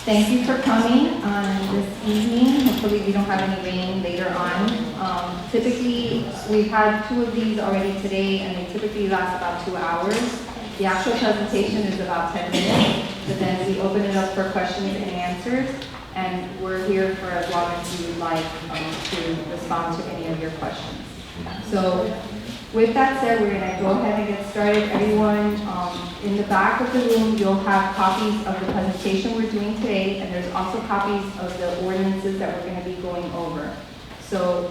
Thank you for coming this evening. Hopefully we don't have any rain later on. Typically, we've had 2 of these already today, and they typically last about 2 hours. The actual presentation is about 10 minutes, but then we open it up for questions and answers, and we're here for as long as you would like to respond to any of your questions. So with that said, we're going to go ahead and get started. Everyone in the back of the room, you'll have copies of the presentation we're doing today, and there's also copies of the ordinances that we're going to be going over. So,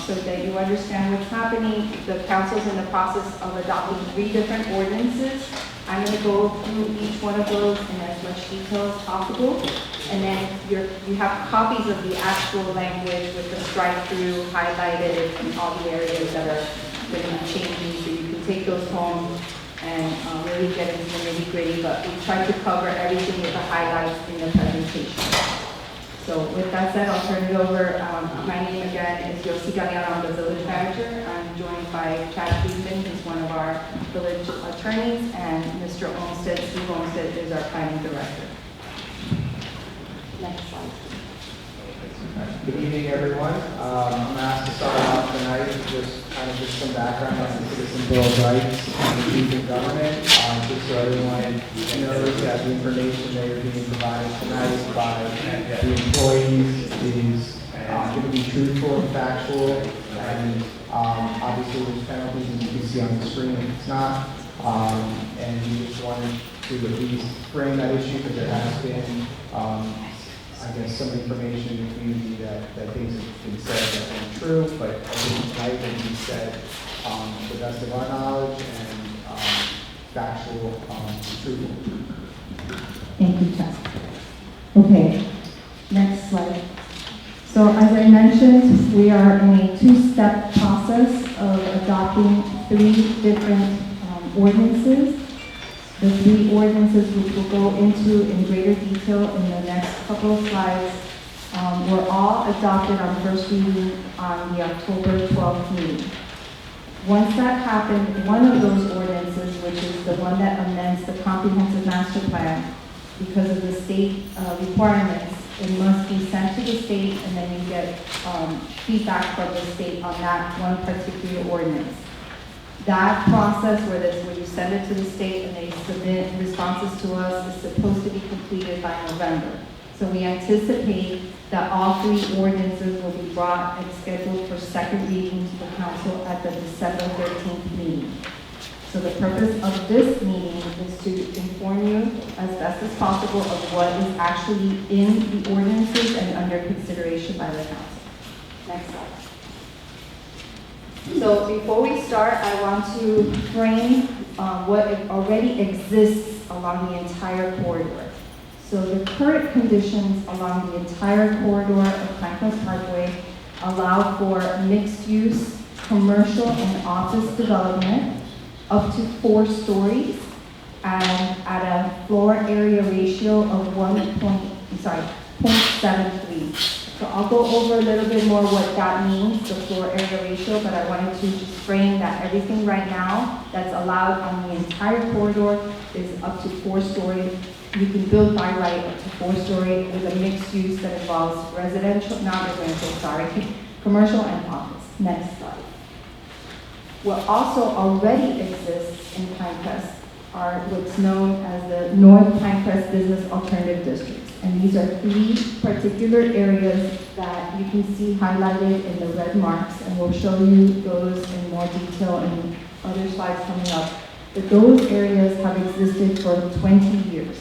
so that you understand what's happening, the council's in the process of adopting 3 different ordinances. I'm going to go through each one of those in as much detail as possible. And then you have copies of the actual language with the strike-through highlighted and all the areas that are going to be changing, so you can take those home and really get into the nitty-gritty, but we tried to cover everything with the highlights in the presentation. So with that said, I'll turn it over. My name again is Yossi Galeano. I'm the village manager. I'm joined by Chad Friedman, who's one of our village attorneys, and Mr. Olmsted, Steve Olmsted, is our planning director. Next slide. Good evening, everyone. I'm asked to start off tonight with just kind of some background on the Citizen Bill of Rights and the chief of government, just so everyone knows that the information that are being provided tonight by the employees is going to be truthful and factual, and obviously there's penalties, as you can see on the screen if it's not, and we just wanted to at least frame that issue because there has been I guess some information in the community that things have been said that aren't true, but I think tonight they can be said to the best of our knowledge and factual, truthful. Thank you, Chad. Okay, next slide. So as I mentioned, we are in a 2-step process of adopting 3 different ordinances. The 3 ordinances, which we'll go into in greater detail in the next couple of slides, were all adopted on first reading on the October 12th meeting. Once that happened, one of those ordinances, which is the one that amends the comprehensive master plan, because of the state requirements, it must be sent to the state, and then you get feedback from the state on that one particular ordinance. That process where you send it to the state and they submit responses to us is supposed to be completed by November. So we anticipate that all 3 ordinances will be brought and scheduled for second reading to the council at the December 13th meeting. So the purpose of this meeting is to inform you as best as possible of what is actually in the ordinances and under consideration by the council. Next slide. So before we start, I want to frame what already exists along the entire corridor. So the current conditions along the entire corridor of Pinecrest Parkway allow for mixed-use, commercial, and office development up to 4 stories and at a floor area ratio of 0.73. So I'll go over a little bit more what that means, the floor area ratio, but I wanted to just frame that everything right now that's allowed on the entire corridor is up to 4 stories. You can build by right up to 4-story with a mixed use that involves commercial and office. Next slide. What also already exists in Pinecrest are what's known as the North Pinecrest Business Alternative Districts. And these are 3 particular areas that you can see highlighted in the red marks, and we'll show you those in more detail in other slides coming up. But those areas have existed for 20 years.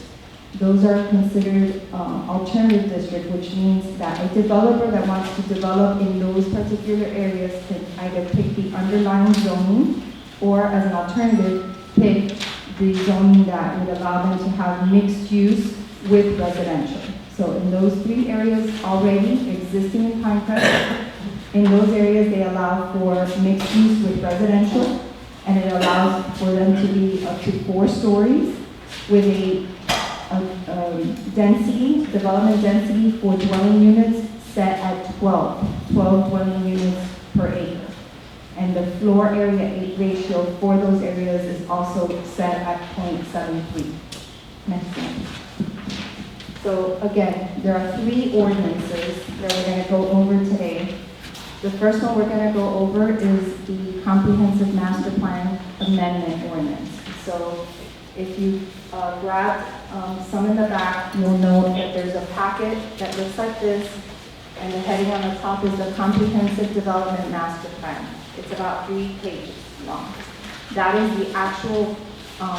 Those are considered alternative district, which means that a developer that wants to develop in those particular areas can either pick the underlying zoning or as an alternative pick the zoning that would allow them to have mixed use with residential. So in those 3 areas already existing in Pinecrest, in those areas they allow for mixed use with residential, and it allows for them to be up to 4 stories with a development density for dwelling units set at 12 dwelling units per acre. And the floor area ratio for those areas is also set at 0.73. Next slide. So again, there are 3 ordinances that we're going to go over today. The first one we're going to go over is the Comprehensive Master Plan Amendment Ordinance. So if you grabbed some in the back, you'll note that there's a packet that looks like this, and the heading on the top is the Comprehensive Development Master Plan. It's about 3 pages long. That is the actual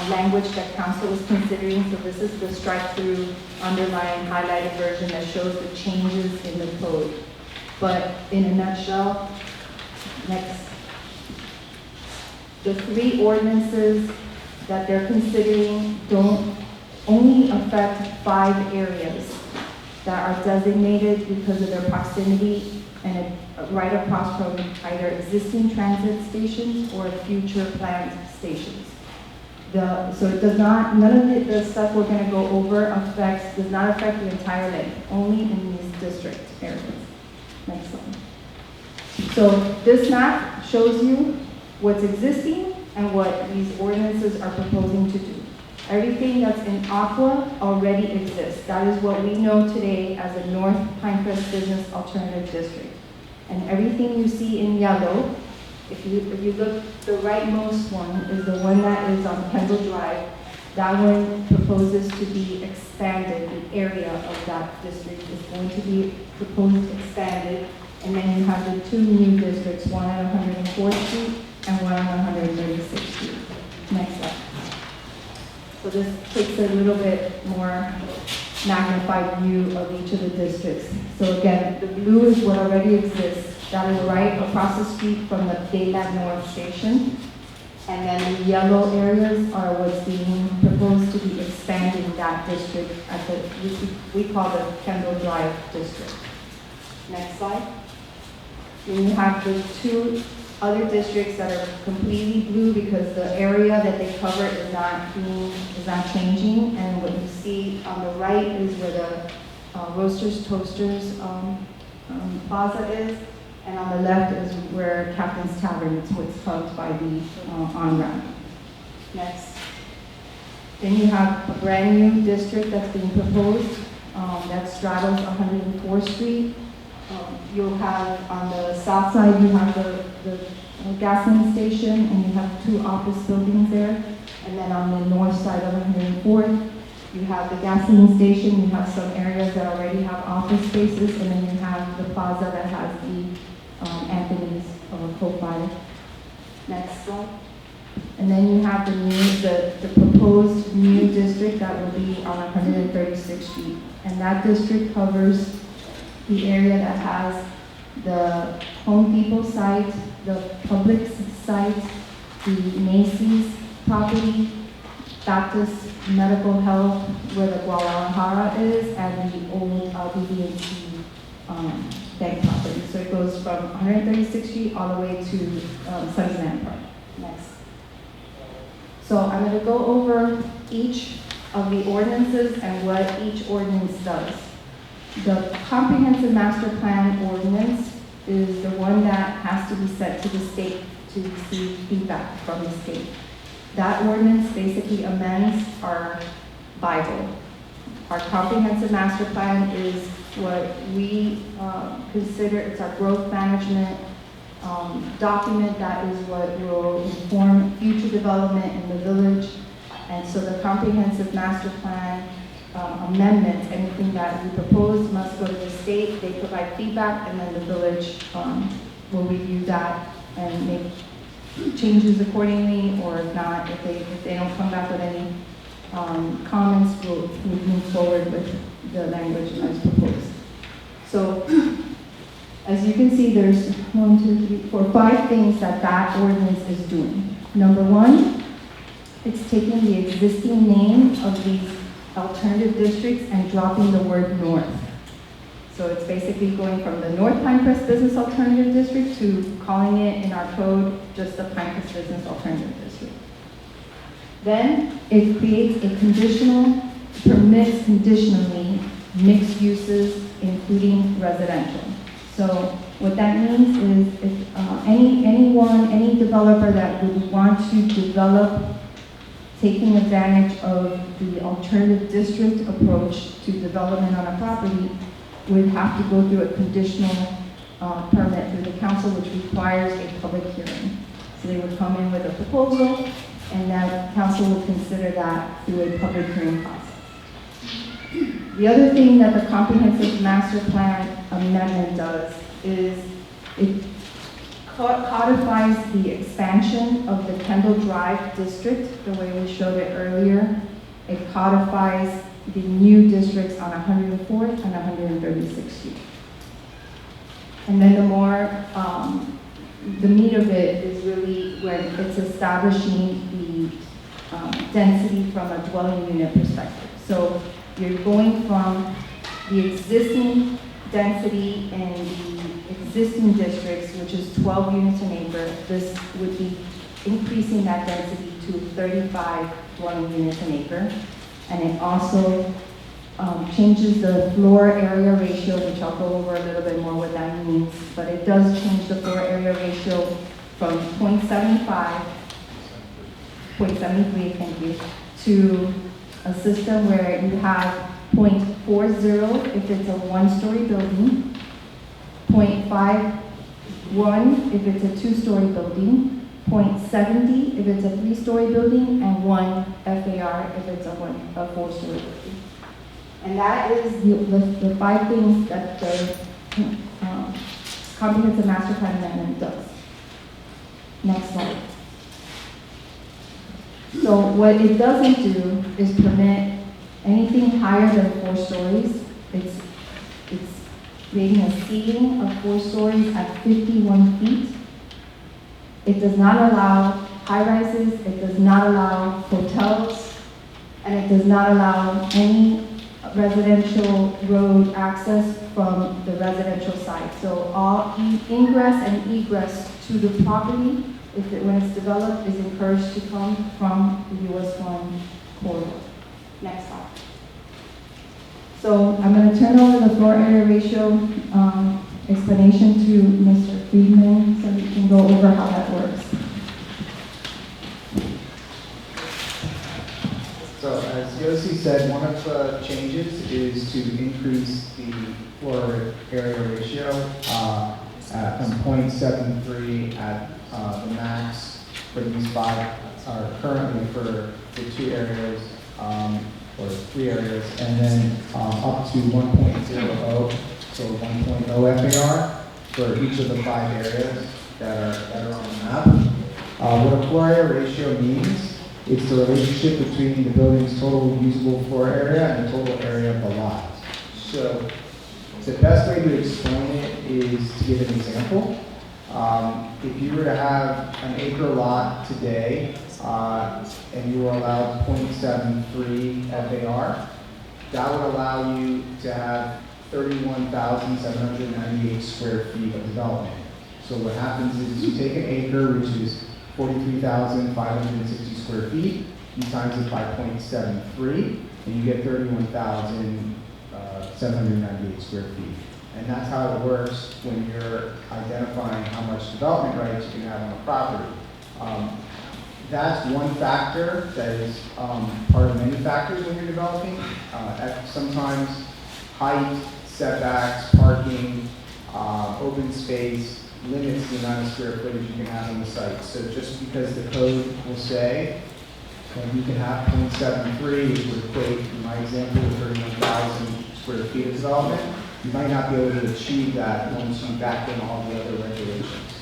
language that council is considering. So this is the strike-through, underlined, highlighted version that shows the changes in the code. But in a nutshell, the 3 ordinances that they're considering don't only affect 5 areas that are designated because of their proximity and right across from either existing transit stations or future planned stations. So it does not, none of the stuff we're going to go over does not affect the entire length, only in these district areas. Next slide. So this map shows you what's existing and what these ordinances are proposing to do. Everything that's in Aqua already exists. That is what we know today as a North Pinecrest Business Alternative District. And everything you see in yellow, if you look, the rightmost one is the one that is on Kendall Drive. That one proposes to be expanded. The area of that district is going to be proposed expanded. And then you have the 2 new districts, one at 104th Street and one on 136th Street. Next slide. So this takes a little bit more magnified view of each of the districts. So again, the blue is what already exists. That is right across the street from the Daylight North Station. And then the yellow areas are what's being proposed to be expanding that district at we call the Kendall Drive district. Next slide. Then you have the 2 other districts that are completely blue because the area that they cover is not changing. And what you see on the right is where the Roasters Toasters plaza is. And on the left is where Captain's Tavern is, what's held by the on-ramp. Next. Then you have a brand new district that's being proposed that straddles 104th Street. You'll have on the south side, you have the gasoline station, and you have 2 office buildings there. And then on the north side of 104th, you have the gasoline station, you have some areas that already have office spaces, and then you have the plaza that has the Anthony's co-fire. Next slide. And then you have the proposed new district that will be on 136th Street. And that district covers the area that has the Home Depot site, the Publix site, the Macy's property, Baptist Medical Health, where the Guadalajara is, and the old BB&T bank property. So it goes from 136th Street all the way to Sunnyland Park. Next. So I'm going to go over each of the ordinances and what each ordinance does. The Comprehensive Master Plan Ordinance is the one that has to be sent to the state to receive feedback from the state. That ordinance basically amends our Bible. Our Comprehensive Master Plan is what we consider, it's our growth management document. That is what will inform future development in the village. And so the Comprehensive Master Plan amendments, anything that we propose must go to the state. They provide feedback, and then the village will review that and make changes accordingly, or if not, if they don't come back with any comments, we'll move forward with the language as proposed. So, as you can see, there's 1, 2, 3, 4, 5 things that ordinance is doing. Number 1, it's taking the existing name of these alternative districts and dropping the word north. So it's basically going from the North Pinecrest Business Alternative District to calling it in our code just the Pinecrest Business Alternative District. Then it creates permits conditionally mixed uses, including residential. So what that means is if any developer that would want to develop taking advantage of the alternative district approach to development on a property would have to go through a conditional permit through the council, which requires a public hearing. So they would come in with a proposal, and that council would consider that through a public hearing process. The other thing that the comprehensive master plan amendment does is it codifies the expansion of the Kendall Drive district, the way we showed it earlier. It codifies the new districts on 104th and 136th Street. And then the meat of it is really when it's establishing the density from a dwelling unit perspective. So you're going from the existing density in the existing districts, which is 12 units an acre. This would be increasing that density to 35 dwelling units an acre. And it also changes the floor area ratio, which I'll go over a little bit more what that means, but it does change the floor area ratio from 0.75, 0.73, thank you, to a system where you have 0.40 if it's a one-story building, 0.51 if it's a two-story building, 0.70 if it's a three-story building, and 1 FAR if it's a four-story building. And that is the 5 things that the comprehensive master plan amendment does. Next slide. So what it doesn't do is permit anything higher than 4 stories. It's creating a ceiling of 4 stories at 51 feet. It does not allow high-rises, it does not allow hotels, and it does not allow any residential road access from the residential side. So all ingress and egress to the property, when it's developed, is encouraged to come from the US1 corridor. Next slide. So I'm going to turn over the floor area ratio explanation to Mr. Friedman so we can go over how that works. So as Yossi said, one of the changes is to increase the floor area ratio from 0.73 at the max for these 5, currently for the 2 areas, or 3 areas, and then up to 1.00, so 1.0 FAR for each of the 5 areas that are on the map. What a floor area ratio means, it's the relationship between the building's total usable floor area and the total area of the lot. So the best way to explain it is to give an example. If you were to have an acre lot today, and you were allowed 0.73 FAR, that would allow you to have 31,798 square feet of development. So what happens is you take an acre, which is 43,560 square feet, you times it by 0.73, and you get 31,798 square feet. And that's how it works when you're identifying how much development rights you can have on a property. That's one factor that is part of many factors when you're developing. Sometimes height, setbacks, parking, open space limits the amount of square footage you can have on the site. So just because the code will say you can have 0.73, which would equate, in my example, to 31,000 square feet of development, you might not be able to achieve that once you back in all the other regulations.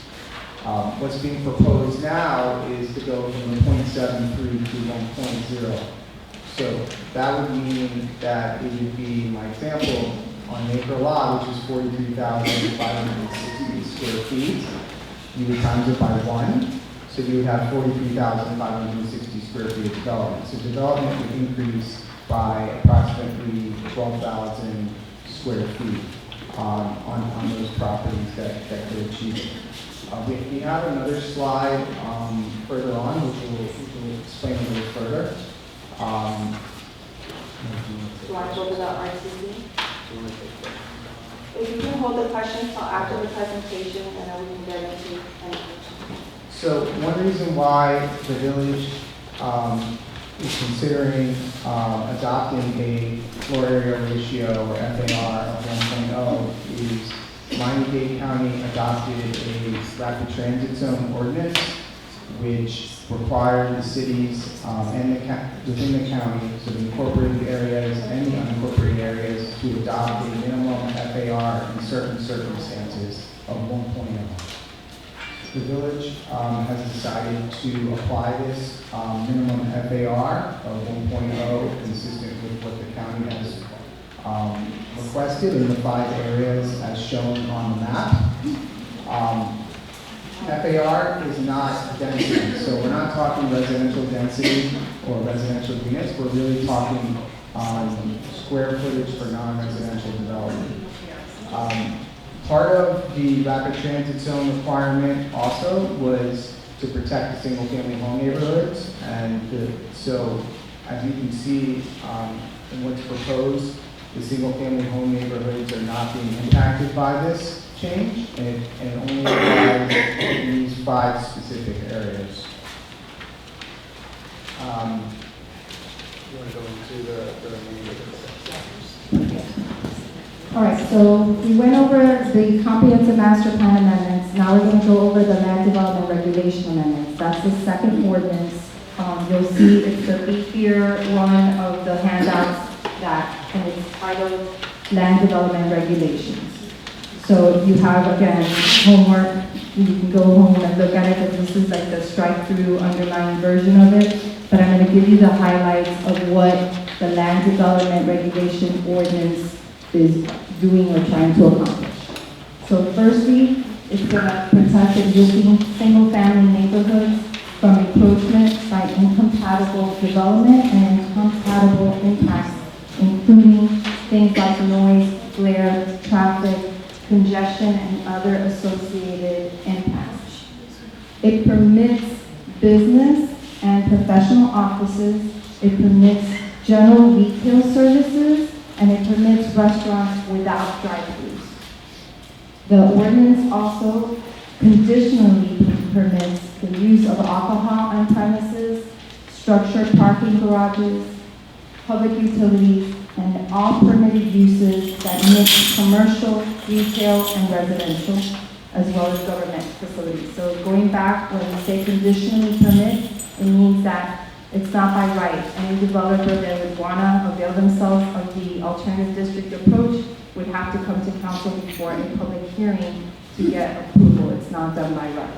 What's being proposed now is to go from 0.73 to 1.0. So that would mean that it would be, my example, on an acre lot, which is 43,560 square feet, you would times it by 1. So you would have 43,560 square feet of development. So development would increase by approximately 12,000 square feet on those properties that could achieve it. We have another slide further on, which will explain a little further. Do you want to go to the RCC? If you can hold the questions till after the presentation, and then we can get into any. So one reason why the village is considering adopting a floor area ratio or FAR of 1.0 is Miami-Dade County adopted a rapid transit zone ordinance which required the cities and within the county, so the incorporated areas and the unincorporated areas, to adopt a minimum FAR in certain circumstances of 1.0. The village has decided to apply this minimum FAR of 1.0 consistent with what the county has requested in the 5 areas as shown on the map. FAR is not density, so we're not talking residential density or residential units. We're really talking square footage for non-residential development. Part of the rapid transit zone requirement also was to protect the single-family home neighborhoods, and so as you can see in what's proposed, the single-family home neighborhoods are not being impacted by this change, and it only applies in these 5 specific areas. You want to go into the remaining? All right, so we went over the comprehensive master plan amendments. Now we're going to go over the land development regulation amendments. That's the second ordinance. You'll see it's the beefier one of the handouts and it's titled Land Development Regulations. So you have, again, homework. You can go home and look at it, because this is like the strike-through underlying version of it. But I'm going to give you the highlights of what the Land Development Regulation Ordinance is doing or trying to accomplish. So firstly, it's going to protect existing single-family neighborhoods from encroachment by incompatible development and incompatible impacts, including things like noise, glare, traffic, congestion, and other associated impacts. It permits business and professional offices, it permits general retail services, and it permits restaurants without drive-thrus. The ordinance also conditionally permits the use of alcohol on premises, structured parking garages, public utilities, and all permitted uses that mix commercial, retail, and residential, as well as government facilities. So going back, when we say conditionally permit, it means that it's not by right. Any developer that would want to avail themselves of the alternative district approach would have to come to council before a public hearing to get approval. It's not done by right.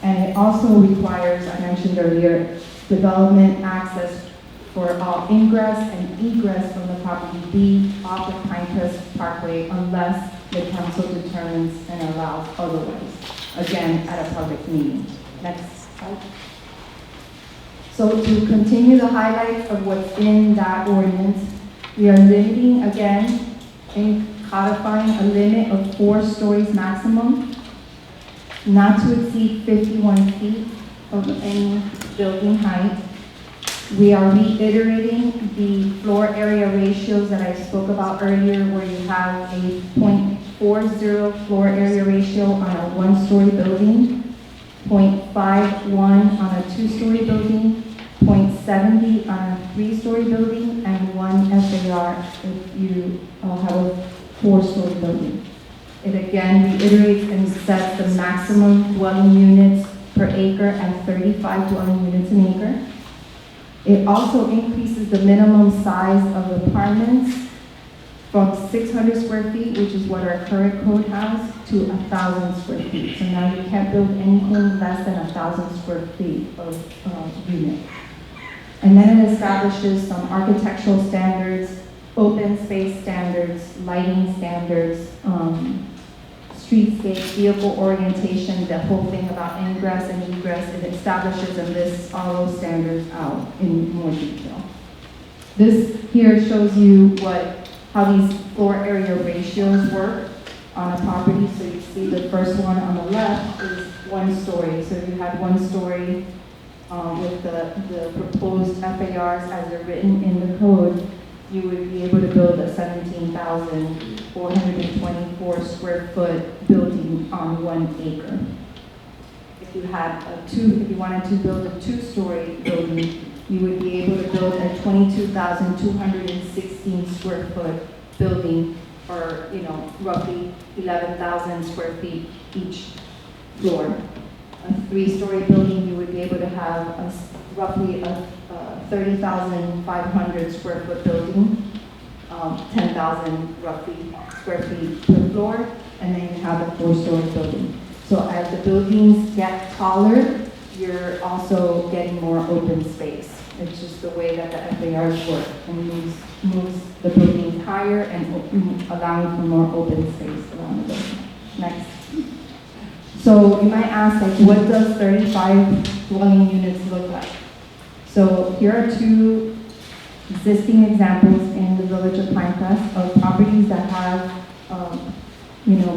And it also requires, I mentioned earlier, development access for all ingress and egress from the property be off the Pinecrest Parkway unless the council determines and allows otherwise. Again, at a public meeting. Next slide. So to continue the highlights of what's in that ordinance, we are limiting again and codifying a limit of 4 stories maximum, not to exceed 51 feet of any building height. We are reiterating the floor area ratios that I spoke about earlier, where you have a 0.40 floor area ratio on a 1-story building, 0.51 on a 2-story building, 0.70 on a 3-story building, and 1 FAR if you have a 4-story building. It again reiterates and sets the maximum dwelling units per acre at 35 dwelling units an acre. It also increases the minimum size of apartments from 600 square feet, which is what our current code has, to 1,000 square feet. So now you can't build anything less than 1,000 square feet of unit. And then it establishes some architectural standards, open space standards, lighting standards, streetscape, vehicle orientation, the whole thing about ingress and egress. It establishes and lists all those standards out in more detail. This here shows you how these floor area ratios work on a property. So you see the first one on the left is 1 story. So if you had 1 story with the proposed FARs as they're written in the code, you would be able to build a 17,424 square foot building on 1 acre. If you wanted to build a 2-story building, you would be able to build a 22,216 square foot building, or, roughly 11,000 square feet each floor. A 3-story building, you would be able to have roughly a 30,500 square foot building, 10,000 roughly square feet per floor, and then you have a 4-story building. So as the buildings get taller, you're also getting more open space. It's just the way that the FARs work, and moves the buildings higher and allowing for more open space around the building. Next. So you might ask, what does 35 dwelling units look like? So here are 2 existing examples in the village of Pinecrest of properties that have,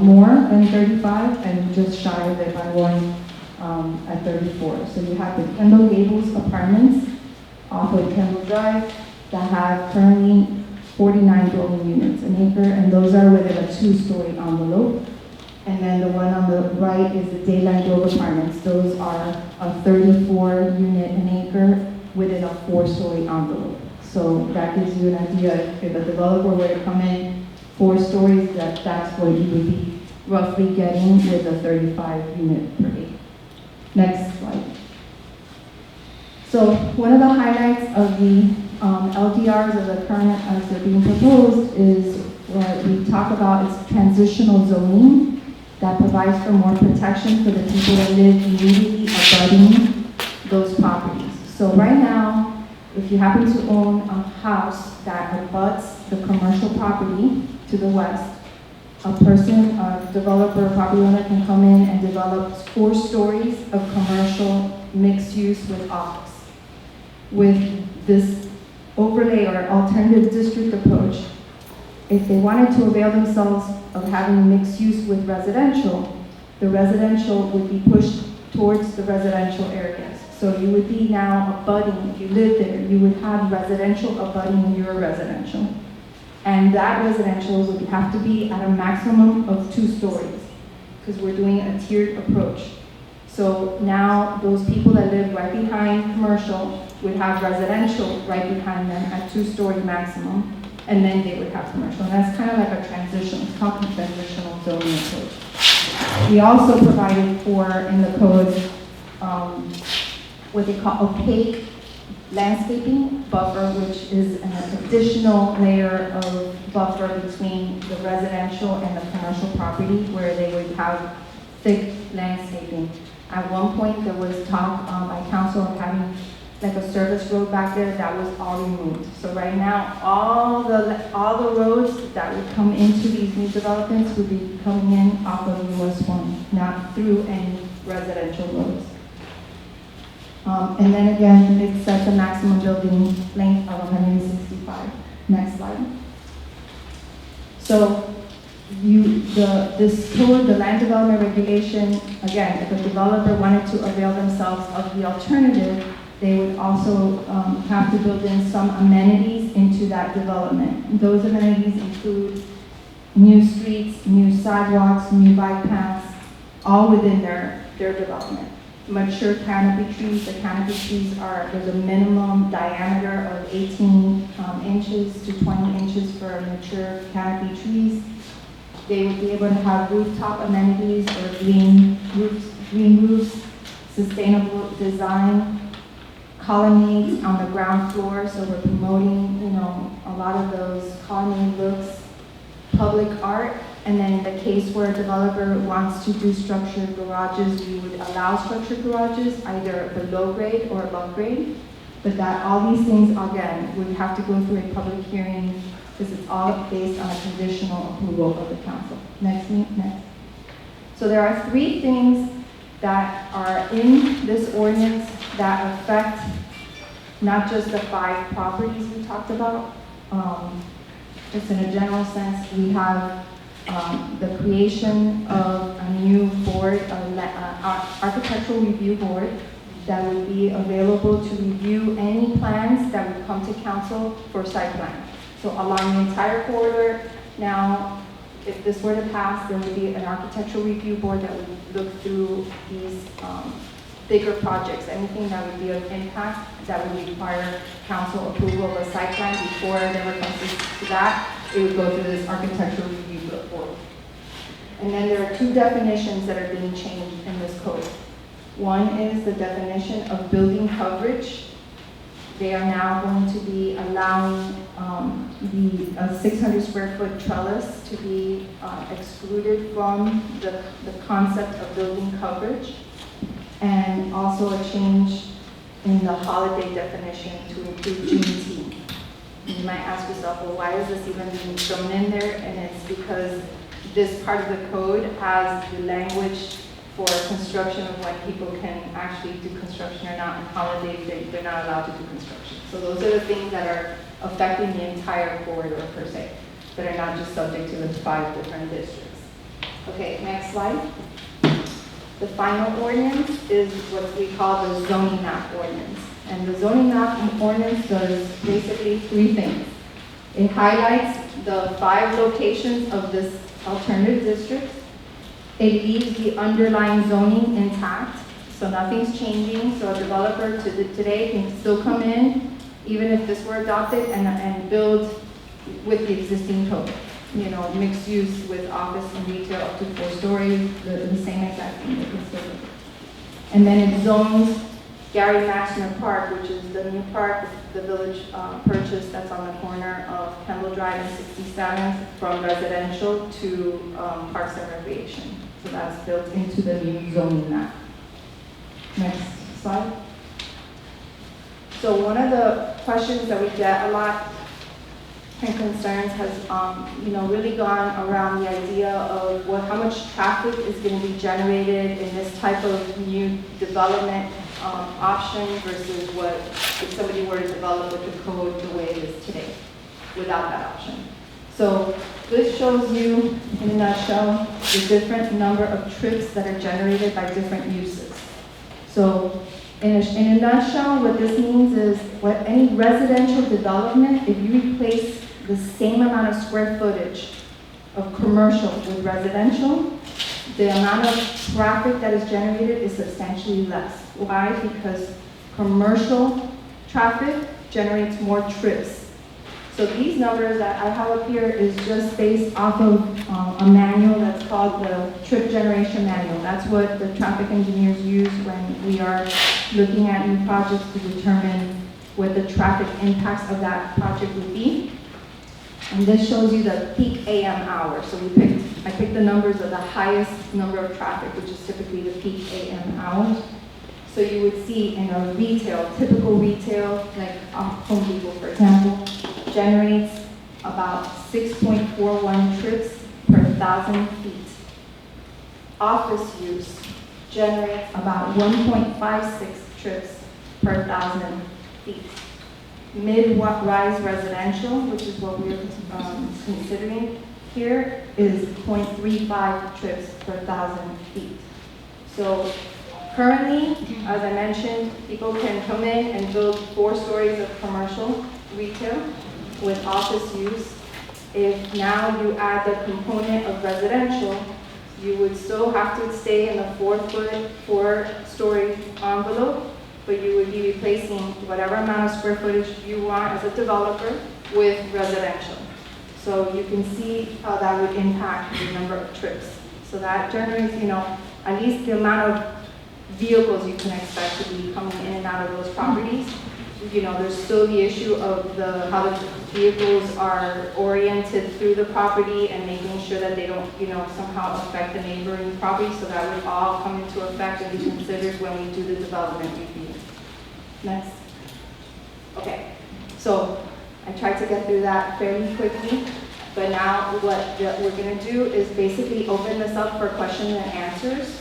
more than 35 and just shy of it by one at 34. So you have the Kendall Gables apartments off of Kendall Drive that have currently 49 dwelling units, an acre, and those are within a 2-story envelope. And then the one on the right is the Dayland Grove apartments. Those are a 34 unit, an acre, within a 4-story envelope. So that gives you an idea, if a developer were to come in 4 stories, that's what you would be roughly getting with a 35 unit per acre. Next slide. So one of the highlights of the LDRs of the current as they're being proposed is what we talk about is transitional zoning that provides for more protection for the people that live immediately abutting those properties. So right now, if you happen to own a house that abuts the commercial property to the west, a person, a developer, a property owner can come in and develop 4 stories of commercial mixed use with office. With this overlay or alternative district approach, if they wanted to avail themselves of having mixed use with residential, the residential would be pushed towards the residential areas. So you would be now abutting, if you live there, you would have residential abutting your residential. And that residential would have to be at a maximum of 2 stories, because we're doing a tiered approach. So now those people that live right behind commercial would have residential right behind them at 2-story maximum, and then they would have commercial. And that's kind of like a transition, it's called a transitional zoning approach. We also provided for, in the code, what they call opaque landscaping buffer, which is an additional layer of buffer between the residential and the commercial property, where they would have thick landscaping. At one point, there was talk by council of having like a service road back there. That was all removed. So right now, all the roads that would come into these new developments would be coming in off of US1, not through any residential roads. And then again, it sets a maximum building length of 165. Next slide. So this code, the land development regulation, again, if a developer wanted to avail themselves of the alternative, they would also have to build in some amenities into that development. Those amenities include new streets, new sidewalks, new bike paths, all within their development. Mature canopy trees, the canopy trees there's a minimum diameter of 18 inches to 20 inches for mature canopy trees. They would be able to have rooftop amenities or green roofs, sustainable design, colonnades on the ground floor, so we're promoting, a lot of those colonnade looks, public art, and then in the case where a developer wants to do structured garages, we would allow structured garages, either below grade or above grade, but that all these things, again, would have to go through a public hearing, because it's all based on a conditional approval of the council. Next. So there are 3 things that are in this ordinance that affect not just the 5 properties we talked about. Just in a general sense, we have the creation of a new board, architectural review board, that would be available to review any plans that would come to council for site plan. So along the entire corridor, now, if this were to pass, there would be an architectural review board that would look through these bigger projects, anything that would be of impact, that would require council approval of a site plan before it ever comes to that, it would go through this architectural review board. And then there are two definitions that are being changed in this code. One is the definition of building coverage. They are now going to be allowing the 600 square foot trellis to be excluded from the concept of building coverage. And also a change in the holiday definition to include Juneteenth. You might ask yourself, well, why is this even being thrown in there? And it's because this part of the code has the language for construction of when people can actually do construction or not, and holidays they're not allowed to do construction. So those are the things that are affecting the entire corridor per se, that are not just subject to the 5 different districts. Okay, next slide. The final ordinance is what we call the zoning map ordinance. And the zoning map ordinance does basically 3 things. It highlights the 5 locations of this alternative district. It leaves the underlying zoning intact, so nothing's changing. So a developer today can still come in, even if this were adopted, and build with the existing code. You know, mixed use with office and retail up to 4 stories, the same exact thing they can still do. And then it zones Gary Maxner Park, which is the new park the village purchased that's on the corner of Kendall Drive and 67th, from residential to Parks and Recreation. So that's built into the new zoning map. Next slide. So one of the questions that we get a lot and concerns has, really gone around the idea of how much traffic is going to be generated in this type of new development option versus what if somebody were to develop with the code the way it is today without that option. So this shows you in a nutshell the different number of trips that are generated by different uses. So in a nutshell, what this means is any residential development, if you replace the same amount of square footage of commercial with residential, the amount of traffic that is generated is substantially less. Why? Because commercial traffic generates more trips. So these numbers that I have up here is just based off of a manual that's called the Trip Generation Manual. That's what the traffic engineers use when we are looking at new projects to determine what the traffic impacts of that project would be. And this shows you the peak AM hour. So I picked the numbers of the highest number of traffic, which is typically the peak AM hours. So you would see in a typical retail, like Home Depot, for example, generates about 6.41 trips per 1,000 feet. Office use generates about 1.56 trips per 1,000 feet. Mid-rise residential, which is what we're considering here, is 0.35 trips per 1,000 feet. So currently, as I mentioned, people can come in and build 4 stories of commercial retail with office use. If now you add the component of residential, you would still have to stay in the 4-story envelope, but you would be replacing whatever amount of square footage you want as a developer with residential. So you can see how that would impact the number of trips. So that generates, at least the amount of vehicles you can expect to be coming in and out of those properties. There's still the issue of how the vehicles are oriented through the property and making sure that they don't, somehow affect the neighboring property. So that would all come into effect and be considered when we do the development review. Next. Okay. So I tried to get through that fairly quickly, but now what we're going to do is basically open this up for questions and answers.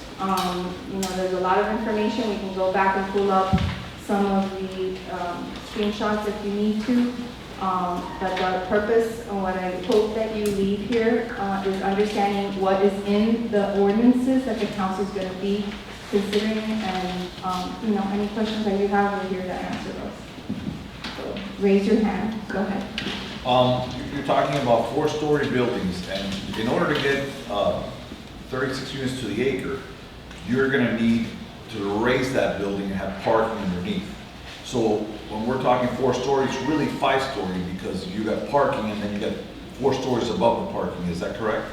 There's a lot of information. We can go back and pull up some of the screenshots if you need to. But the purpose and what I hope that you leave here is understanding what is in the ordinances that the council is going to be considering, and any questions that you have, we're here to answer those. So raise your hand. Go ahead. You're talking about 4-story buildings, and in order to get 36 units to the acre, you're going to need to raise that building and have parking underneath. So when we're talking 4 stories, it's really 5-story because you got parking and then you got 4 stories above the parking, is that correct?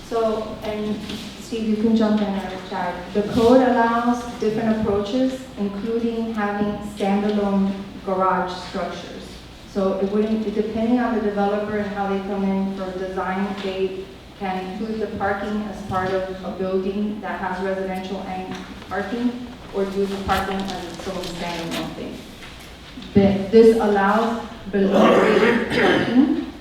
So, and Steve, you can jump in there, Chad. The code allows different approaches, including having standalone garage structures. So it wouldn't, depending on the developer and how they come in for design, they can include the parking as part of a building that has residential and parking, or do the parking as its own standalone thing. This allows below grade parking.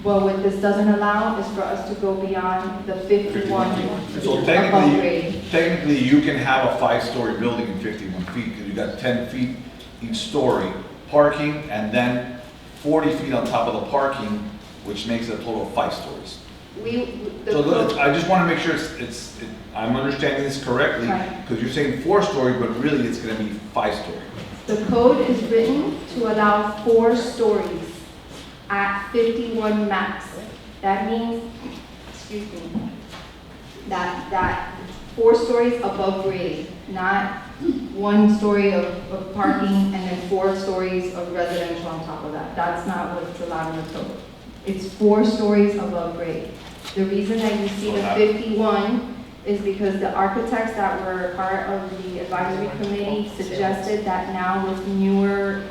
Well, what this doesn't allow is for us to go beyond the 51 So above technically, grade. you can have a 5-story building in 51 feet because you got 10 feet each story parking and then 40 feet on top of the parking, which makes it a total of 5 stories. So I just want to make sure I'm understanding this correctly, Right. because you're saying 4-story, but really it's going to be 5-story. The code is written to allow 4 stories at 51 max. That means, excuse me, that 4 stories above grade, not 1 story of parking and then 4 stories of residential on top of that. That's not what's allowed in the code. It's 4 stories above grade. The reason that you see the 51 is because the architects that were part of the advisory committee suggested that now with newer,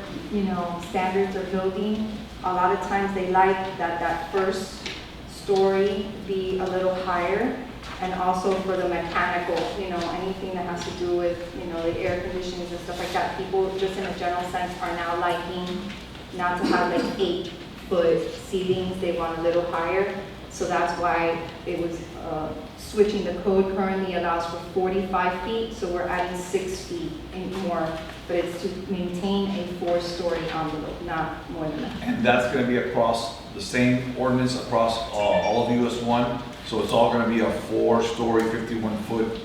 standards of building, a lot of times they like that first story be a little higher, and also for the mechanical, anything that has to do with, the air conditionings and stuff like that. People, just in a general sense, are now liking not to have like 8-foot ceilings. They want a little higher. So that's why it was switching. The code currently allows for 45 feet, so we're adding 6 feet and more, but it's to maintain a 4-story envelope, not more than that. And that's going to be across the same ordinance across all of US1, so it's all going to be a 4-story, 51-foot.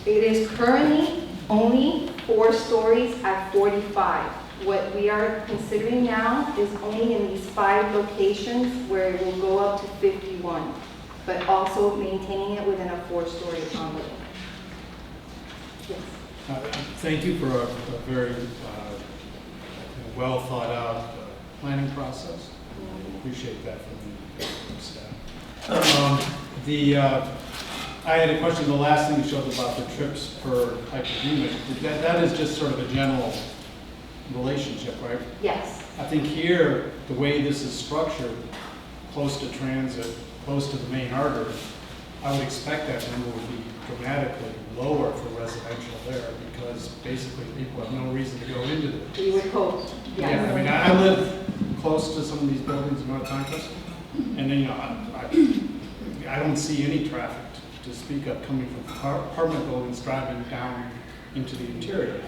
It is currently only 4 stories at 45. What we are considering now is only in these 5 locations where it will go up to 51, but also maintaining it within a 4-story envelope. Yes. Thank you for a very well thought out planning process. Appreciate that from the staff. I had a question, the last thing you showed about the trips per type of unit. That is just sort of a general relationship, right? Yes. I think here, the way this is structured, close to transit, close to the main artery, I would expect that number would be dramatically lower for residential there, because basically people have no reason to go into it. We would hope. Yes. Yeah, I mean, I live close to some of these buildings in North Pinecrest, and then, I don't see any traffic to speak of coming from apartment buildings driving down into the interior.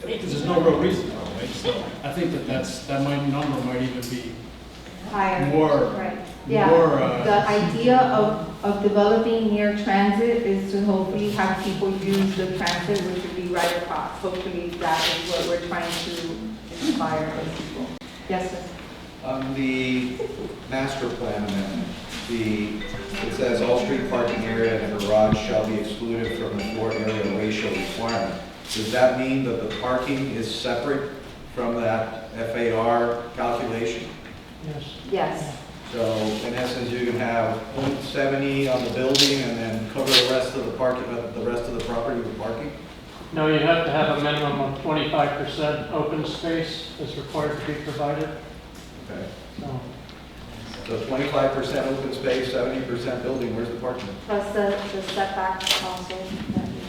Because there's no real reason to, right? So I think that number might even be Higher. more. Right. Yeah. More, the idea of developing near transit is to hopefully have people use the transit, which would be right across. Hopefully that is what we're trying to inspire those people. Yes, sir. On the master plan amendment, it says all street parking area and garage shall be excluded from the floor area ratio requirement. Does that mean that the parking is separate from that FAR calculation? Yes. So in essence, you can have 0.70 on the building and then cover the rest of the property with parking? No, you have to have a minimum of 25% open space is required to be provided. Okay. So, So 25% open space, 70% building, where's the parking? Plus the setback also.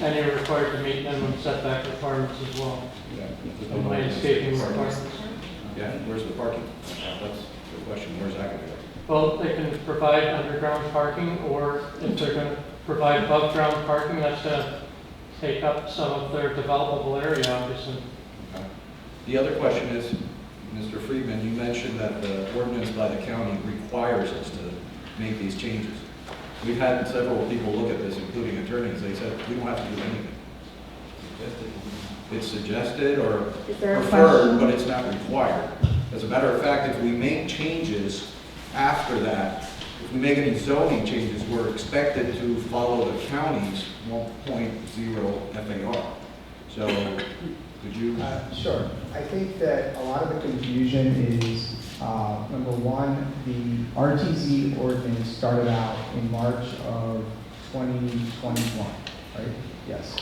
and you're required to meet minimum setback requirements as well, and landscaping requirements. Yeah, where's the parking? That's the question, where's that going to go? Well, they can provide underground parking, or if they're going to provide above ground parking, that's going to take up some of their developable area, obviously. Okay. The other question is, Mr. Friedman, you mentioned that the ordinance by the county requires us to make these changes. We've had several people look at this, including attorneys. They said, we don't have to do anything. It's suggested or preferred, but it's not required. As a matter of fact, if we make changes after that, if we make any zoning changes, we're expected to follow the county's 1.0 FAR. So, could you? Sure. I think that a lot of the confusion is, number one, the RTZ ordinance started out in March of 2021, right? Yes.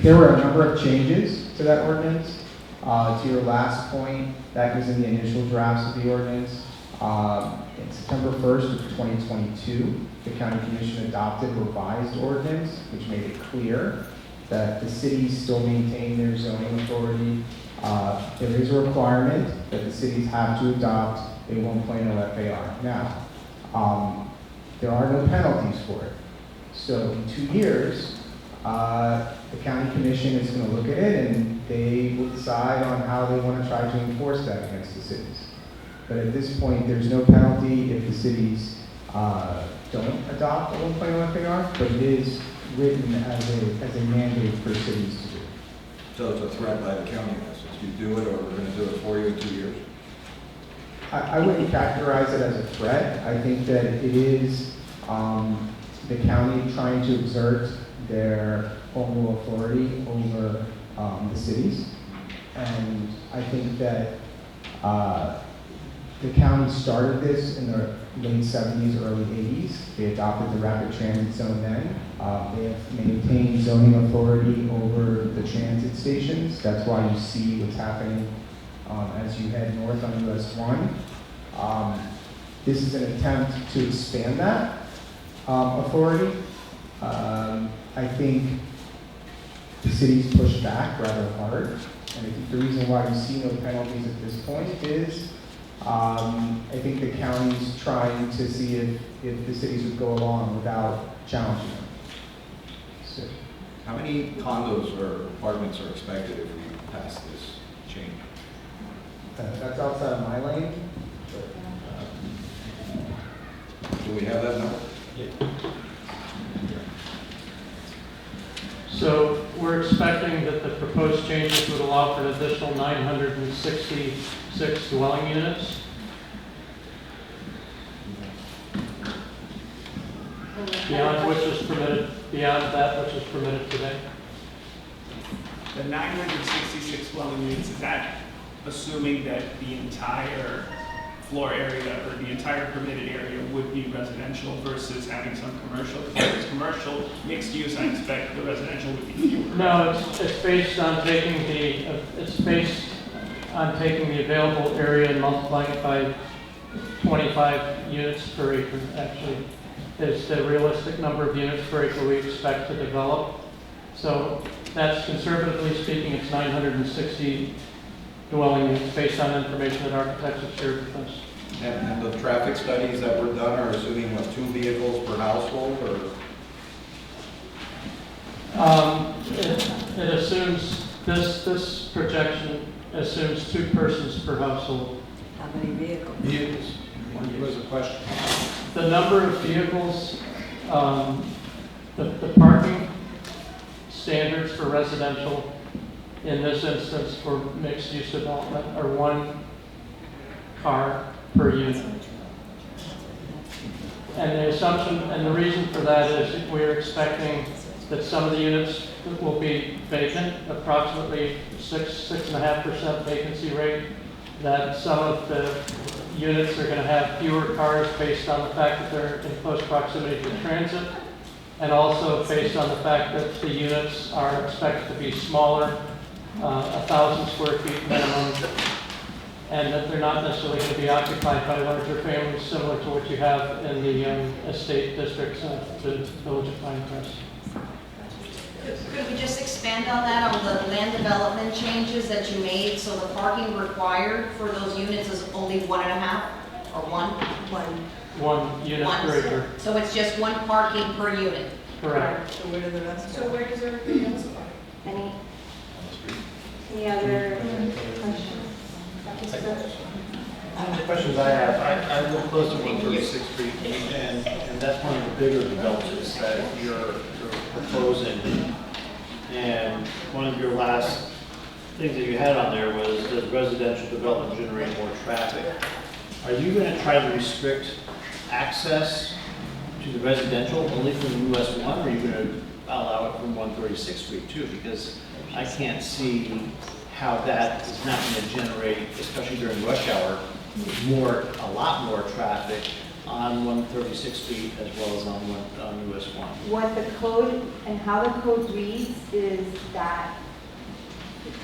There were a number of changes to that ordinance. To your last point, that was in the initial drafts of the ordinance. In September 1st of 2022, the County Commission adopted a revised ordinance, which made it clear that the cities still maintain their zoning authority. There is a requirement that the cities have to adopt a 1.0 FAR. Now, there are no penalties for it. So in 2 years, the County Commission is going to look at it and they will decide on how they want to try to enforce that against the cities. But at this point, there's no penalty if the cities don't adopt a 1.0 FAR, but it is written as a mandate for cities to do. So it's a threat by the county, in essence. You do it, or we're going to do it for you in 2 years? I wouldn't characterize it as a threat. I think that it is the county trying to exert their own rule authority over the cities. And I think that the county started this in the late 70s, early 80s. They adopted the rapid transit zone then. They have maintained zoning authority over the transit stations. That's why you see what's happening as you head north on US1. This is an attempt to expand that authority. I think the cities pushed back rather hard. And I think the reason why you see no penalties at this point is I think the county's trying to see if the cities would go along without challenging them. So, How many condos or apartments are expected if we pass this change? that's outside of my lane. Do we have that number? So we're expecting that the proposed changes would allow for an additional 966 dwelling units. Beyond that which is permitted today. The 966 dwelling units, is that assuming that the entire floor area or the entire permitted area would be residential versus having some commercial? If it's commercial, mixed use, I expect the residential would be fewer. No, it's based on taking the available area and multiplying it by 25 units per acre, actually. Is the realistic number of units per acre we expect to develop. So that's, conservatively speaking, it's 960 dwelling units based on information that architects have shared with us. And the traffic studies that were done are assuming, what, 2 vehicles per household, or? It assumes, this projection assumes 2 persons per household. How many vehicles? Vehicles. Was a question. The number of vehicles, the parking standards for residential in this instance for mixed-use development are 1 car per unit. And the assumption, and the reason for that is we're expecting that some of the units will be vacant, approximately 6.5% vacancy rate, that some of the units are going to have fewer cars based on the fact that they're in close proximity to transit, and also based on the fact that the units are expected to be smaller, 1,000 square feet minimum, and that they're not necessarily going to be occupied by larger families similar to what you have in the estate districts of the village of Pinecrest. Could we just expand on that, on the land development changes that you made? So the parking required for those units is only 1.5 or 1? 1 unit per acre. So it's just 1 parking per unit? Correct. So where do the rest go? So where does everybody else go? Any other questions? The questions I have, I live close to 136th Street, and that's one of the bigger developments that you're proposing. And one of your last things that you had on there was, does residential development generate more traffic? Are you going to try to restrict access to the residential only from US1, or are you going to allow it from 136th Street too? Because I can't see how that is not going to generate, especially during rush hour, a lot more traffic on 136th Street as well as on US 1. What the code and how the code reads is that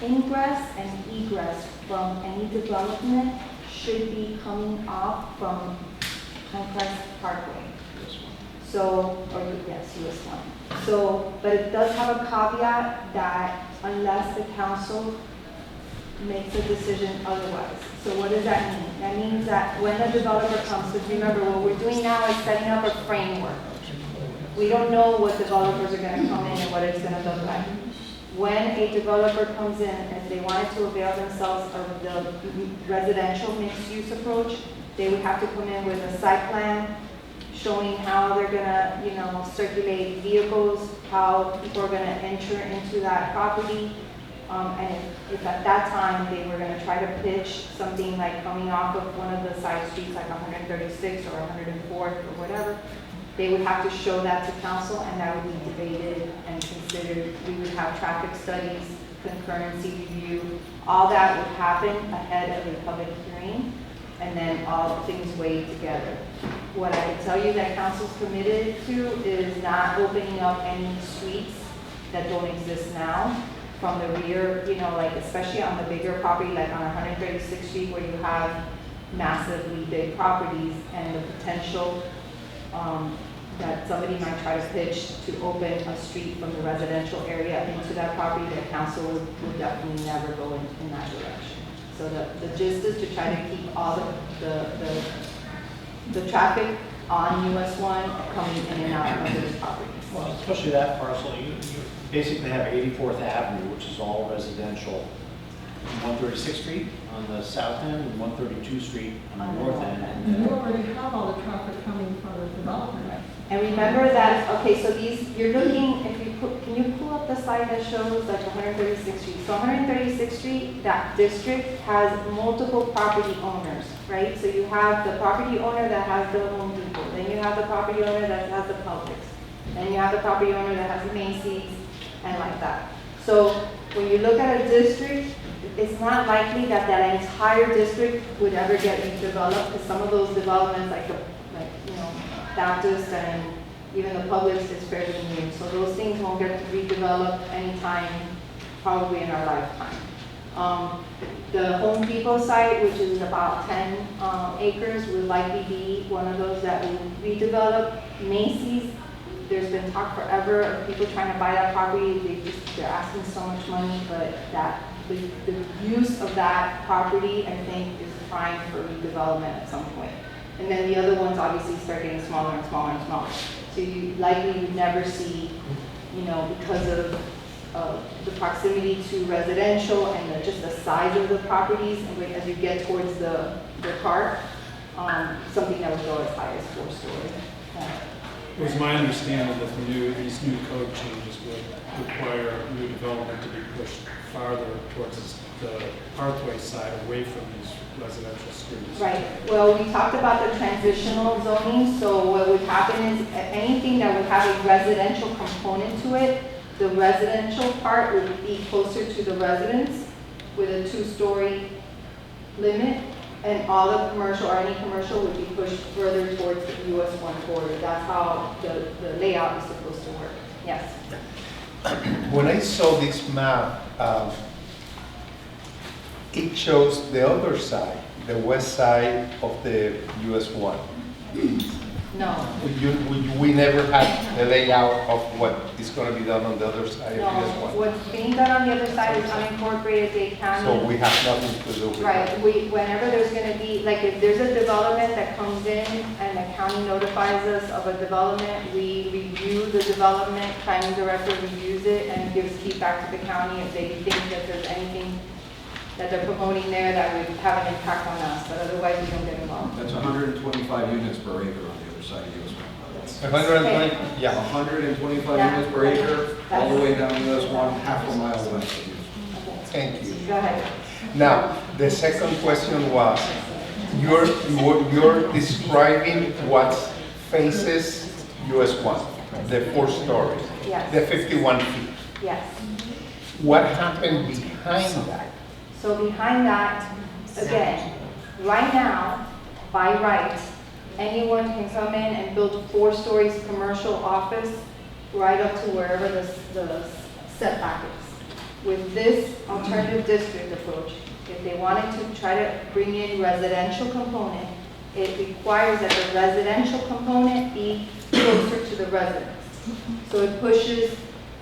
ingress and egress from any development should be coming off from Pinecrest Parkway. So, or yes, US 1. So, but it does have a caveat that unless the council makes a decision otherwise. So what does that mean? That means that when the developer comes, because remember, what we're doing now is setting up a framework. We don't know what developers are going to come in and what it's going to look like. When a developer comes in and they wanted to avail themselves of the residential mixed-use approach, they would have to come in with a site plan showing how they're gonna, circulate vehicles, how people are gonna enter into that property. And if at that time they were gonna try to pitch something like coming off of one of the side streets, like 136 or 104th or whatever, they would have to show that to council, and that would be debated and considered. We would have traffic studies, concurrency review, all that would happen ahead of a public hearing, and then all things weighed together. What I can tell you that council's committed to is not opening up any streets that don't exist now from the rear, like especially on the bigger property, like on 136th Street where you have massively big properties and the potential that somebody might try to pitch to open a street from the residential area into that property, that council would definitely never go in that direction. So the gist is to try to keep all the traffic on US 1 coming in and out of those properties. Well, especially that parcel, you basically have 84th Avenue, which is all residential, 136th Street on the south end and 132th Street on the north end. And you already have all the traffic coming from the development. And remember that, okay, so you're looking, can you pull up the slide that shows like 136th Street? So 136th Street, that district has multiple property owners, right? So you have the property owner that has the Home Depot, then you have the property owner that has the Publix, then you have the property owner that has Macy's, and like that. So when you look at a district, it's not likely that that entire district would ever get redeveloped, because some of those developments, like Baptist and even the Publix is fairly new. So those things won't get redeveloped anytime, probably in our lifetime. The Home Depot site, which is about 10 acres, would likely be one of those that will redevelop. Macy's, there's been talk forever of people trying to buy that property. They're asking so much money, but the use of that property, I think, is primed for redevelopment at some point. And then the other ones obviously start getting smaller and smaller and smaller. So you likely would never see, because of the proximity to residential and just the size of the properties, and as you get towards the park, something that would go as high as 4-story. It was my understanding that these new code changes would require new development to be pushed farther towards the Parkway side, away from these residential streets. Right. Well, we talked about the transitional zoning. So what would happen is anything that would have a residential component to it, the residential part would be closer to the residence with a 2-story limit, and all the commercial or any commercial would be pushed further towards the US 1 border. That's how the layout is supposed to work. Yes. When I saw this map, it shows the other side, the west side of the US 1. No. We never had the layout of what is going to be done on the other side No. of US 1. What's being done on the other side is unincorporated Dade County. So we have nothing to do with Right, that. whenever there's gonna be, like if there's a development that comes in and the county notifies us of a development, we review the development, planning director reviews it and gives feedback to the county if they think that there's anything that they're promoting there that would have an impact on us, but otherwise we don't get involved. That's 125 units per acre on the other side of US 1. 120, yeah. 125 Yeah. units per acre, all the way down US 1, half a mile west of US 1. Thank you. Go ahead. Now, the second question was, you're describing what faces US 1, the 4 stories, Yes. the 51 feet. Yes. What happened behind that? So behind that, again, right now, by right, anyone can come in and build 4 stories commercial office right up to wherever the setback is. With this alternative district approach, if they wanted to try to bring in residential component, it requires that the residential component be closer to the residence. So it pushes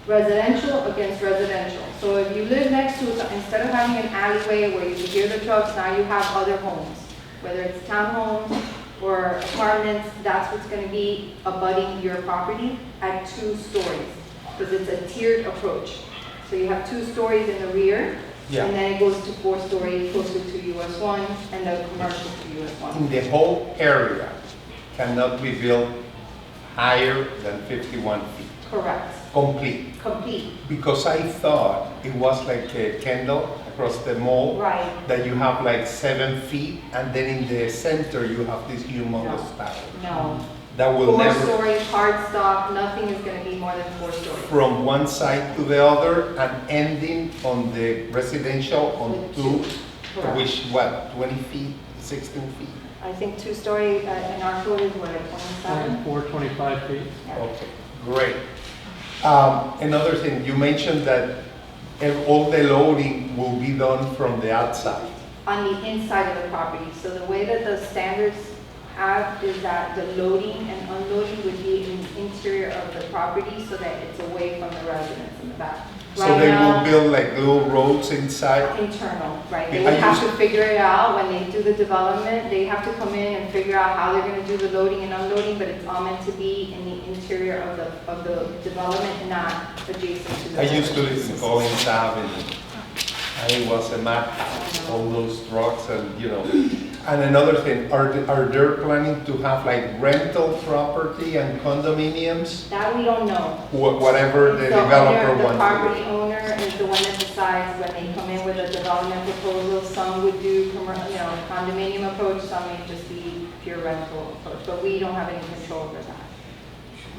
residential against residential. So if you live next to, instead of having an alleyway where you can hear the trucks, now you have other homes. Whether it's townhomes or apartments, that's what's gonna be abutting your property at 2 stories. Because it's a tiered approach. So you have 2 stories in the rear, Yeah. and then it goes to 4 stories closer to US1 and the commercial to US1. In the whole area cannot be built higher than 51 feet, Correct, complete. complete, Because I thought it was like a Kendall across the mall, right. that you have like 7 feet, and then in the center you have this humongous tower. No. That will never, 4-story hard stop, nothing is gonna be more than 4 stories. from one side to the other, and ending on the residential on With 2, Correct. which what, 20 feet, 16 feet? I think 2-story in our code is what, 27? 24, 25 feet. Yeah. Okay, great. Another thing, you mentioned that all the loading will be done from the outside. On the inside of the property, so the way that the standards have is that the loading and unloading would be in the interior of the property so that it's away from the residents in the back. So Right they will now, build like little roads inside? internal, right? They I would have used- to figure it out when they do the development. They have to come in and figure out how they're gonna do the loading and unloading, but it's all meant to be in the interior of the development and not adjacent to the. I used to live in Collins Avenue, and it was a map, all those trucks and, you know. And another thing, are they planning to have like rental property and condominiums? That we don't know. Whatever the The owner, developer the wants property to do. owner is the one that decides when they come in with a development proposal. Some would do condominium approach, some may just be pure rental approach, but we don't have any control over that.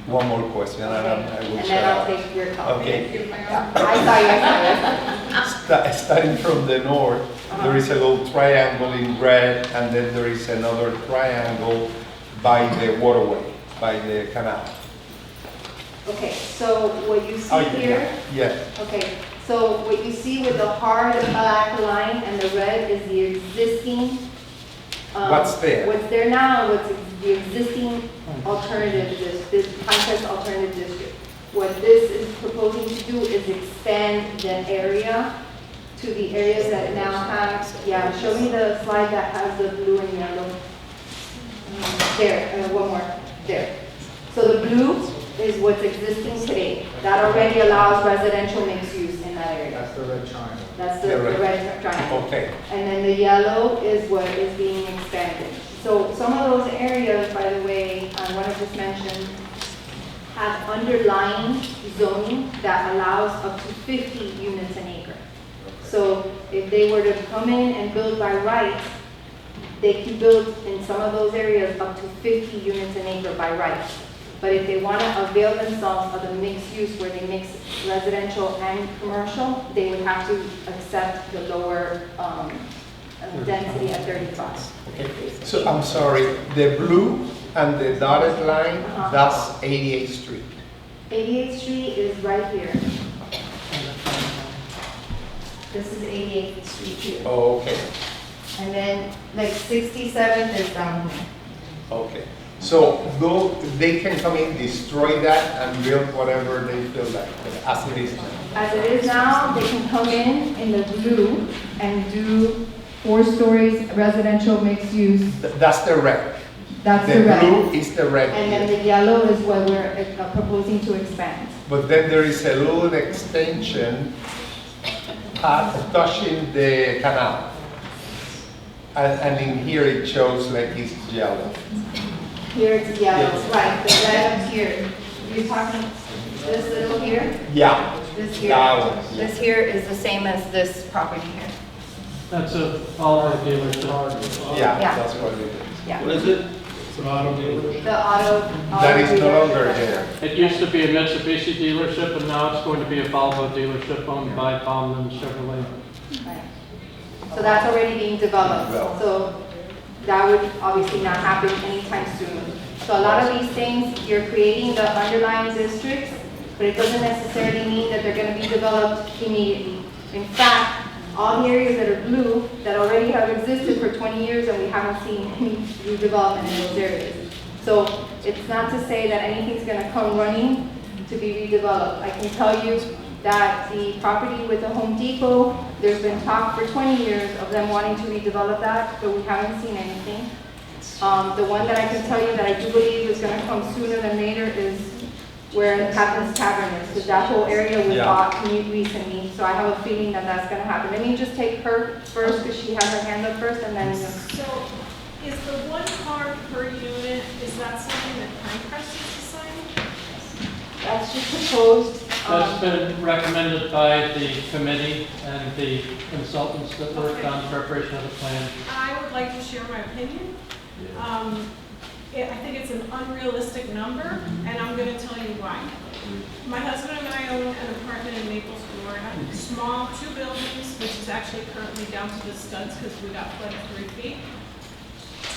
One more question, and I will And shut then I'll up. take your call. Okay. I saw you. Starting from the north, there is a little triangle in red, and then there is another triangle by the waterway, by the canal. Okay, so what you Oh, see here, Yes, okay, so what you see with the hard black line and the red is the existing. What's there? What's there now, what's the existing alternative, this Pinecrest alternative district. What this is proposing to do is expand the area to the areas that now have, yeah, show me the slide that has the blue and yellow. There, one more, there. So the blue is what's existing today. That already allows residential mixed use in that area. That's the red triangle. That's the Yeah, right. red triangle. okay. And then the yellow is what is being expanded. So some of those areas, by the way, I want to just mention, have underlying zoning that allows up to 50 units an acre. So if they were to come in and build by right, they can build in some of those areas up to 50 units an acre by right. But if they want to avail themselves of the mixed use where they mix residential and commercial, they would have to accept the lower density at 35. So I'm sorry, the blue and the dotted line, Uh-huh. that's 88th Street. 88th Street is right here. This is 88th Street here. Oh, okay, And then like 67th is down here. okay. So though they can come in, destroy that, and build whatever they feel like, as it is now. As it is now, they can come in the blue and do 4 stories residential mixed use. That's the red. That's The the red. blue is the red And then here. the yellow is what we're proposing to expand. But then there is a little extension touching the canal. And in here it shows like it's yellow. Here it's yellow, Yes. right, the red up here. You're talking this little here? Yeah, This here? that one, yeah. This here is the same as this property here. That's a all-road dealership. Yeah, Yeah. that's what it is. Yeah. What is it? It's an auto dealership. The auto. That is no dealership. longer there. It used to be a Mitsubishi dealership, and now it's going to be a Volvo dealership owned by Bauman Chevrolet. Right. So that's already being developed, so that would obviously not happen anytime soon. So a lot of these things, you're creating the underlying districts, but it doesn't necessarily mean that they're gonna be developed immediately. In fact, all the areas that are blue, that already have existed for 20 years and we haven't seen any redevelopment in those areas. So it's not to say that anything's gonna come running to be redeveloped. I can tell you that the property with the Home Depot, there's been talk for 20 years of them wanting to redevelop that, but we haven't seen anything. The one that I can tell you that I do believe is gonna come sooner than later is where Captain's Tavern is, because that whole area was bought recently, so I have a feeling that that's gonna happen. Let me just take her first, because she has her hand up first, and then. So is the 1 car per unit, is that something that Pinecrest is deciding? That's just proposed. That's been recommended by the committee and the consultants that worked on preparation of the plan. I would like to share my opinion. I think it's an unrealistic number, and I'm going to tell you why. My husband and I own an apartment in Naples, Florida. Small, 2 buildings, which is actually currently down to the studs because we got flooded 3 feet.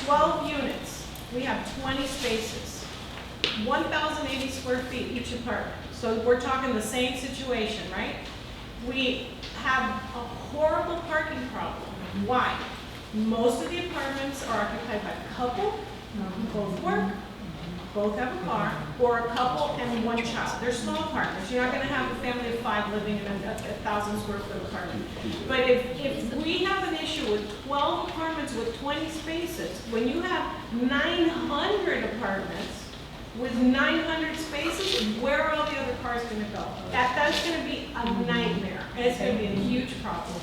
12 units. We have 20 spaces. 1,080 square feet each apartment. So we're talking the same situation, right? We have a horrible parking problem. Why? Most of the apartments are occupied by a couple, both work, both have a car, or a couple and 1 child. They're small apartments. You're not going to have a family of 5 living in a 1,000 square foot apartment. But if we have an issue with 12 apartments with 20 spaces, when you have 900 apartments with 900 spaces, where are all the other cars going to go? That's going to be a nightmare, and it's going to be a huge problem.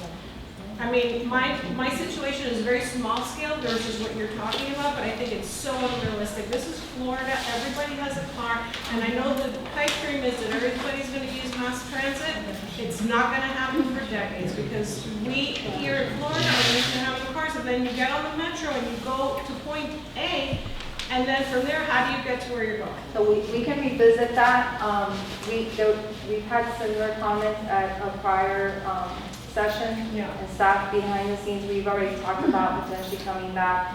I mean, my situation is very small scale versus what you're talking about, but I think it's so unrealistic. This is Florida, everybody has a car, and I know the pipe dream is that everybody's gonna use mass transit. It's not gonna happen for decades, because we here in Florida are used to having cars, and then you get on the metro and you go to point A, and then from there, how do you get to where you're going? So we can revisit that. We've had similar comments at a prior session. Yeah. And staff behind the scenes, we've already talked about potentially coming back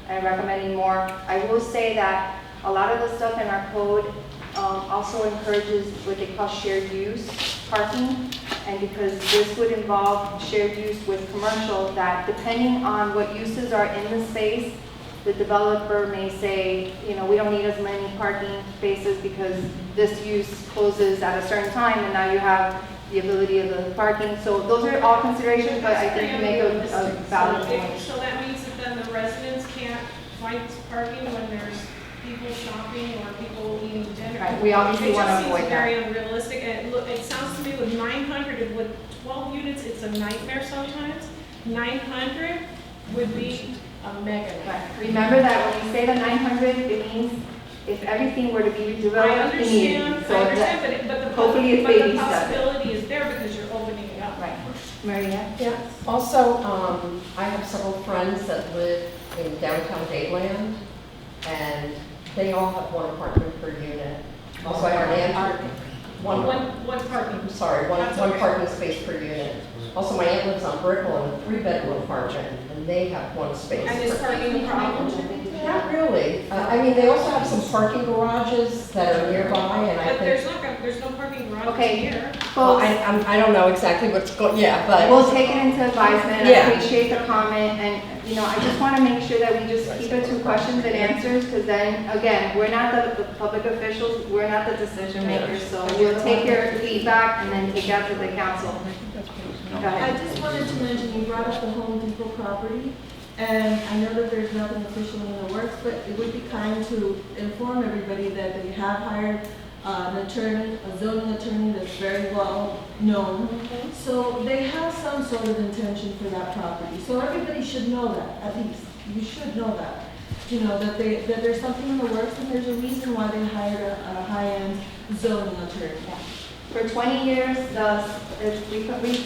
and recommending more. I will say that a lot of the stuff in our code also encourages what they call shared use parking. And because this would involve shared use with commercial, that depending on what uses are in the space, the developer may say, you know, we don't need as many parking spaces because this use closes at a certain time, and now you have the ability of the parking. So those are all considerations, but I think you make a valid point. So that means that then the residents can't find parking when there's people shopping or people eating dinner. Right, we obviously want to avoid It just seems that. very unrealistic, and it sounds to me with 900, and with 12 units, it's a nightmare sometimes. 900 would be a mega nightmare. Remember that when we say the 900, it means if everything were to be I redeveloped immediately. understand, So but hopefully it's but baby the steps. possibility is there because you're opening it up. Right. Maria? Yeah, also, I have several friends that live in downtown Dayland, and they all have 1 apartment per unit. Also, I have an aunt, one parking. I'm sorry, one That's one okay. parking space per unit. Also, my aunt lives on Brickell in a 3-bedroom apartment, and they have 1 space. And is per- parking a problem? Not really. I mean, they also have some parking garages that are nearby, and I But think. there's no parking garage Okay. here. Well, Folks, I don't know exactly what's going, yeah, but. we'll take it into advisement. I Yeah. appreciate the comment, and, you know, I just want to make sure that we just keep it to questions and answers, because then, again, we're not the public officials, we're not the decision makers, so we'll take your feedback and then take that to the council. Go I ahead. just wanted to mention, you brought up the Home Depot property, and I know that there's nothing official in the works, but it would be kind to inform everybody that they have hired an attorney, a zoning attorney that's very well known. So they have some sort of intention for that property. So everybody should know that, at least. You should know that. You know, that there's something in the works, and there's a reason why they hired a high-end zoning attorney. For 20 years,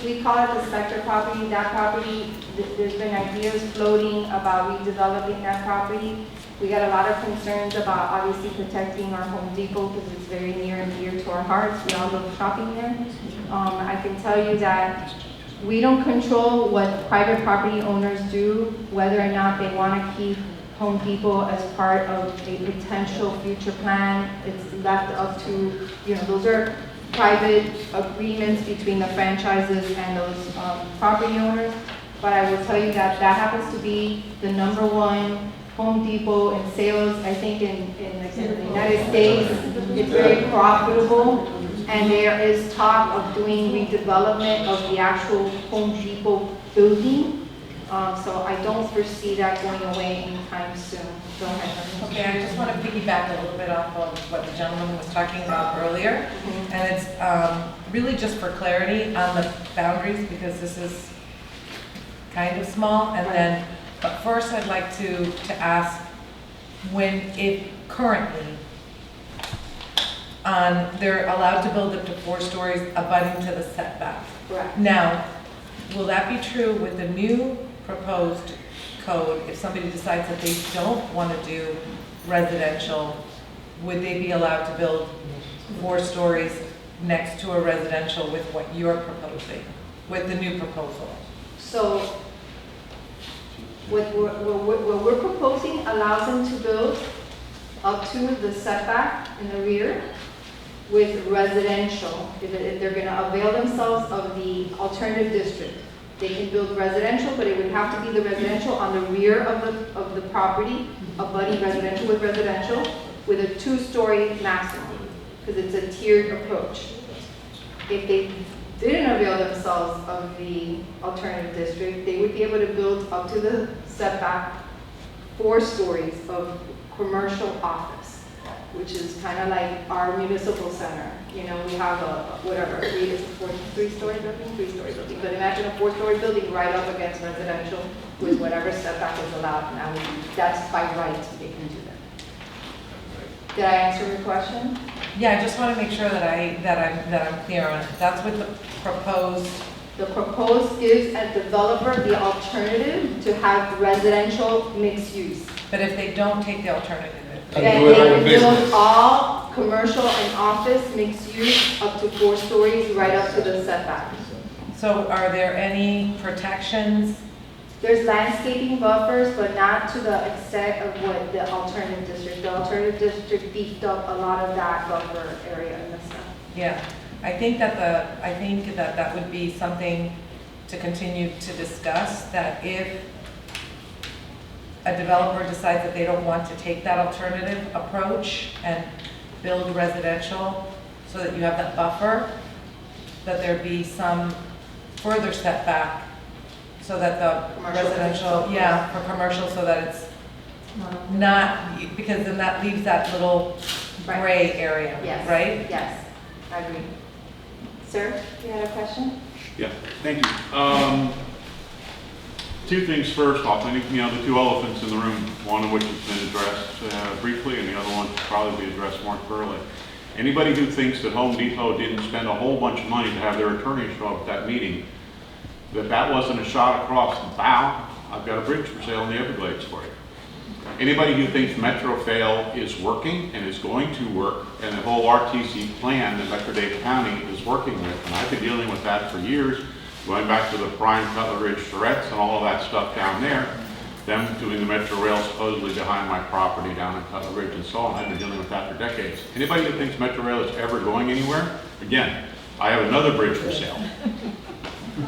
we call it the Spectre property. That property, there's been ideas floating about redeveloping that property. We got a lot of concerns about obviously protecting our Home Depot because it's very near and dear to our hearts. We all love shopping there. I can tell you that we don't control what private property owners do, whether or not they want to keep Home Depot as part of a potential future plan. It's left up to, those are private agreements between the franchises and those property owners. But I will tell you that that happens to be the #1 Home Depot in sales, I think in the United States. It's very profitable, and there is talk of doing redevelopment of the actual Home Depot building. So I don't foresee that going away anytime soon. Go ahead. Okay, I just want to piggyback a little bit off of what the gentleman was talking about earlier. And it's really just for clarity on the boundaries, because this is kind of small. And then, but first I'd like to ask, if currently they're allowed to build up to 4 stories abutting to the setback. Correct. Now, will that be true with the new proposed code? If somebody decides that they don't want to do residential, would they be allowed to build 4 stories next to a residential with what you're proposing, with the new proposal? So what we're proposing allows them to build up to the setback in the rear with residential. If they're going to avail themselves of the alternative district, they can build residential, but it would have to be the residential on the rear of the property, abutting residential with residential, with a 2-story maximum, because it's a tiered approach. If they didn't avail themselves of the alternative district, they would be able to build up to the setback 4 stories of commercial office, which is kind of like our municipal center. We have a, whatever, it's a 3-story building, 3-story building. But imagine a 4-story building right up against residential with whatever setback is allowed. Now, that's by right, they can do that. Did I answer your question? Yeah, I just want to make sure that I'm clear on it. That's what the proposed. The proposed gives a developer the alternative to have residential mixed use. But if they don't take the alternative, Then they can build all commercial and office mixed use up to 4 stories right up to the setback. so are there any protections? There's landscaping buffers, but not to the extent of what the alternative district. The alternative district beefed up a lot of that buffer area in the stuff. Yeah, I think that would be something to continue to discuss, that if a developer decides that they don't want to take that alternative approach and build residential so that you have that buffer, that there be some further setback so that the Commercial residential, for commercial, so that it's not, because then that leaves that little gray area, Yes. right? Yes, I agree. Sir, you had a question? Yeah, thank you. 2 things first off. I think, the 2 elephants in the room, one of which has been addressed briefly, and the other one should probably be addressed more thoroughly. Anybody who thinks that Home Depot didn't spend a whole bunch of money to have their attorney show up at that meeting, that wasn't a shot across the bow, I've got a bridge for sale in the Everglades for you. Anybody who thinks MetroFail is working and is going to work, and the whole RTC plan that Metro-Dade County is working with, and I've been dealing with that for years, going back to the Prime Cutler Ridge Tourette's and all of that stuff down there, them doing the Metro Rail supposedly behind my property down in Cutler Ridge and so on. I've been dealing with that for decades. Anybody who thinks Metro Rail is ever going anywhere, again, I have another bridge for sale.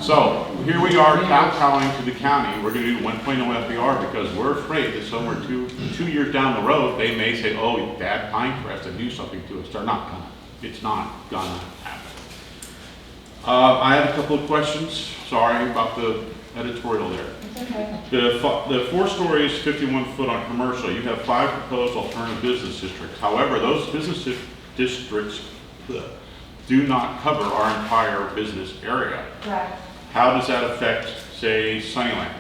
So here we are kowtowing to the county. We're going to do 1.0 FBR because we're afraid that somewhere 2 years down the road, they may say, oh, Dad, Pinecrest, and do something to us. They're not gonna. It's not gonna happen. I have a couple of questions. Sorry about the editorial there. It's okay. The 4 stories, 51 foot on commercial, you have 5 proposed alternative business districts. However, those business districts do not cover our entire business area. Correct. How does that affect, say, Sunnyland?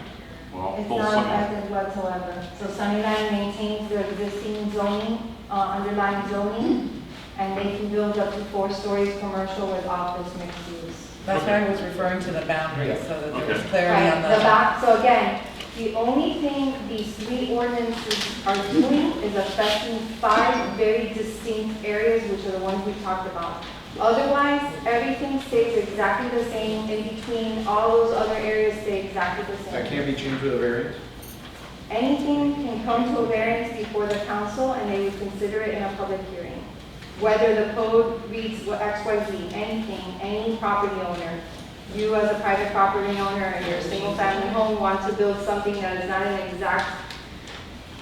Well, It's full not Sunnyland. affected whatsoever. So Sunnyland maintains their existing zoning, underlying zoning, and they can build up to 4 stories commercial with office mixed use. That's why I was referring to the boundaries, so that there was Okay. clarity on Right, the. so again, The only thing these three ordinances are doing is affecting 5 very distinct areas, which are the ones we talked about. Otherwise, everything stays exactly the same. In between, all those other areas stay exactly the That same. can't be changed with a variance? Anything can come to a variance before the council, and they would consider it in a public hearing. Whether the code reads what X, Y, Z, anything, any property owner, you as a private property owner and your single-family home want to build something that is not in exact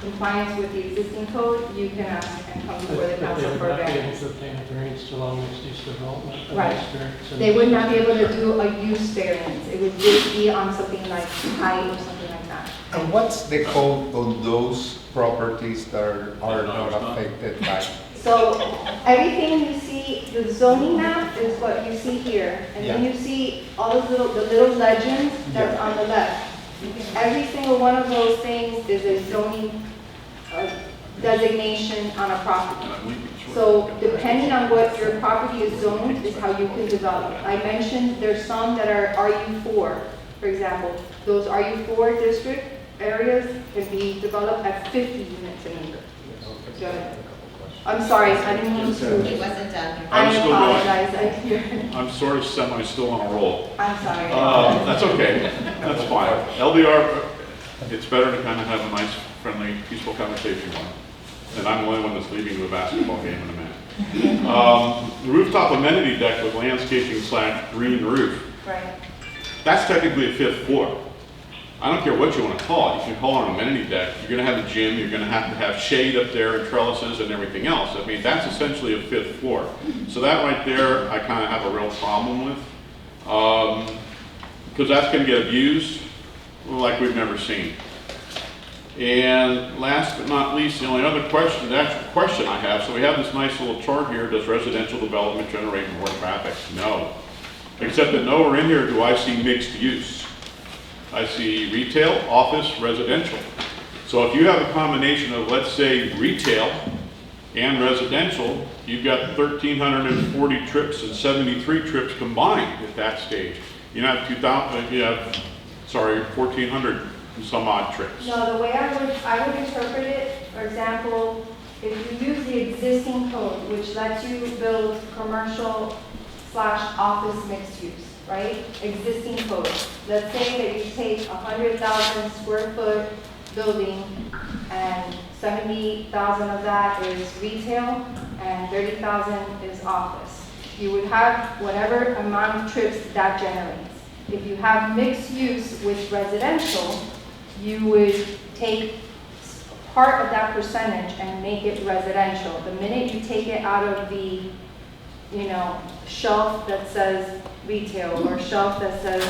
compliance with the existing code, you can ask and come before the But they council would for a not be able variance. to obtain a variance to allow mixed-use development. of Right. experience and- They would not be able to do a use variance. It would just be on something like height or something like that. And what's the code on those properties that are not affected by? So everything you see, the zoning map is what you see here. And then Yeah. you see all those the little legends that's Yeah. on the left. Every single one of those things is a zoning designation on a property. So depending on what your property is zoned is how you can develop. I mentioned there's some that are RU4, for example. Those RU4 district areas can be developed at 50 units an acre. Go ahead. I'm sorry, I didn't mean to. It wasn't done. I I'm still going. apologize. I'm sort of still on a roll. I'm sorry. That's okay, that's fine. LDR, it's better to kind of have a nice, friendly, peaceful conversation on. And I'm the only one that's leaving to a basketball game in a minute. The rooftop amenity deck with landscaping / green roof, Right. that's technically a 5th floor. I don't care what you want to call it. You can call it an amenity deck. You're going to have a gym. You're going to have shade up there and trellises and everything else. I mean, that's essentially a 5th floor. So that right there, I kind of have a real problem with. Because that's going to get abused like we've never seen. And last but not least, the only other question, the actual question I have, so we have this nice little chart here. Does residential development generate more traffic? No. Except that nowhere in here do I see mixed use. I see retail, office, residential. So if you have a combination of, let's say, retail and residential, you've got 1,340 trips and 73 trips combined at that stage. You have 1,400 and some odd trips. No, the way I would interpret it, for example, if you use the existing code, which lets you build commercial / office mixed use, right? Existing code. Let's say that you take 100,000 square foot building and 70,000 of that is retail and 30,000 is office. You would have whatever amount of trips that generates. If you have mixed use with residential, you would take part of that percentage and make it residential. The minute you take it out of the, shelf that says retail or shelf that says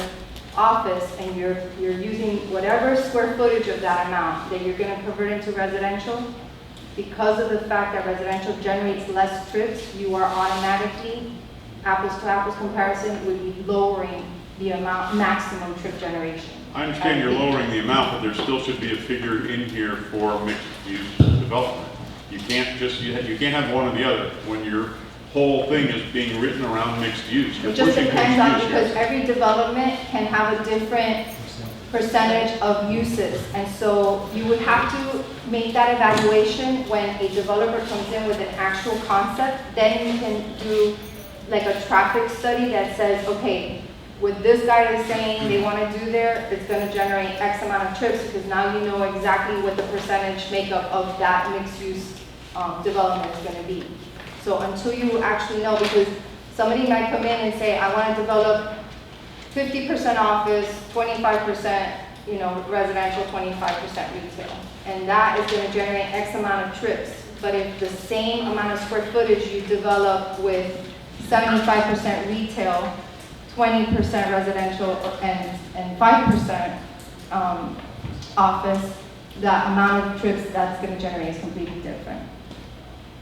office, and you're using whatever square footage of that amount that you're going to convert into residential, because of the fact that residential generates less trips, you are automatically, apples to apples comparison, would be lowering the amount, maximum trip generation. I understand you're lowering the amount, but there still should be a figure in here for mixed-use development. You can't you can't have one or the other when your whole thing is being written around mixed use. You're It just pushing depends on, mixed use because here. every development can have a different percentage of uses. And so you would have to make that evaluation when a developer comes in with an actual concept. Then you can do like a traffic study that says, okay, what this guy is saying they want to do there, it's going to generate X amount of trips, because now you know exactly what the percentage makeup of that mixed-use development is going to be. So until you actually know, because somebody might come in and say, I want to develop 50% office, 25%, residential, 25% retail. And that is going to generate X amount of trips. But if the same amount of square footage you develop with 75% retail, 20% residential, and 5% office, the amount of trips that's going to generate is completely different.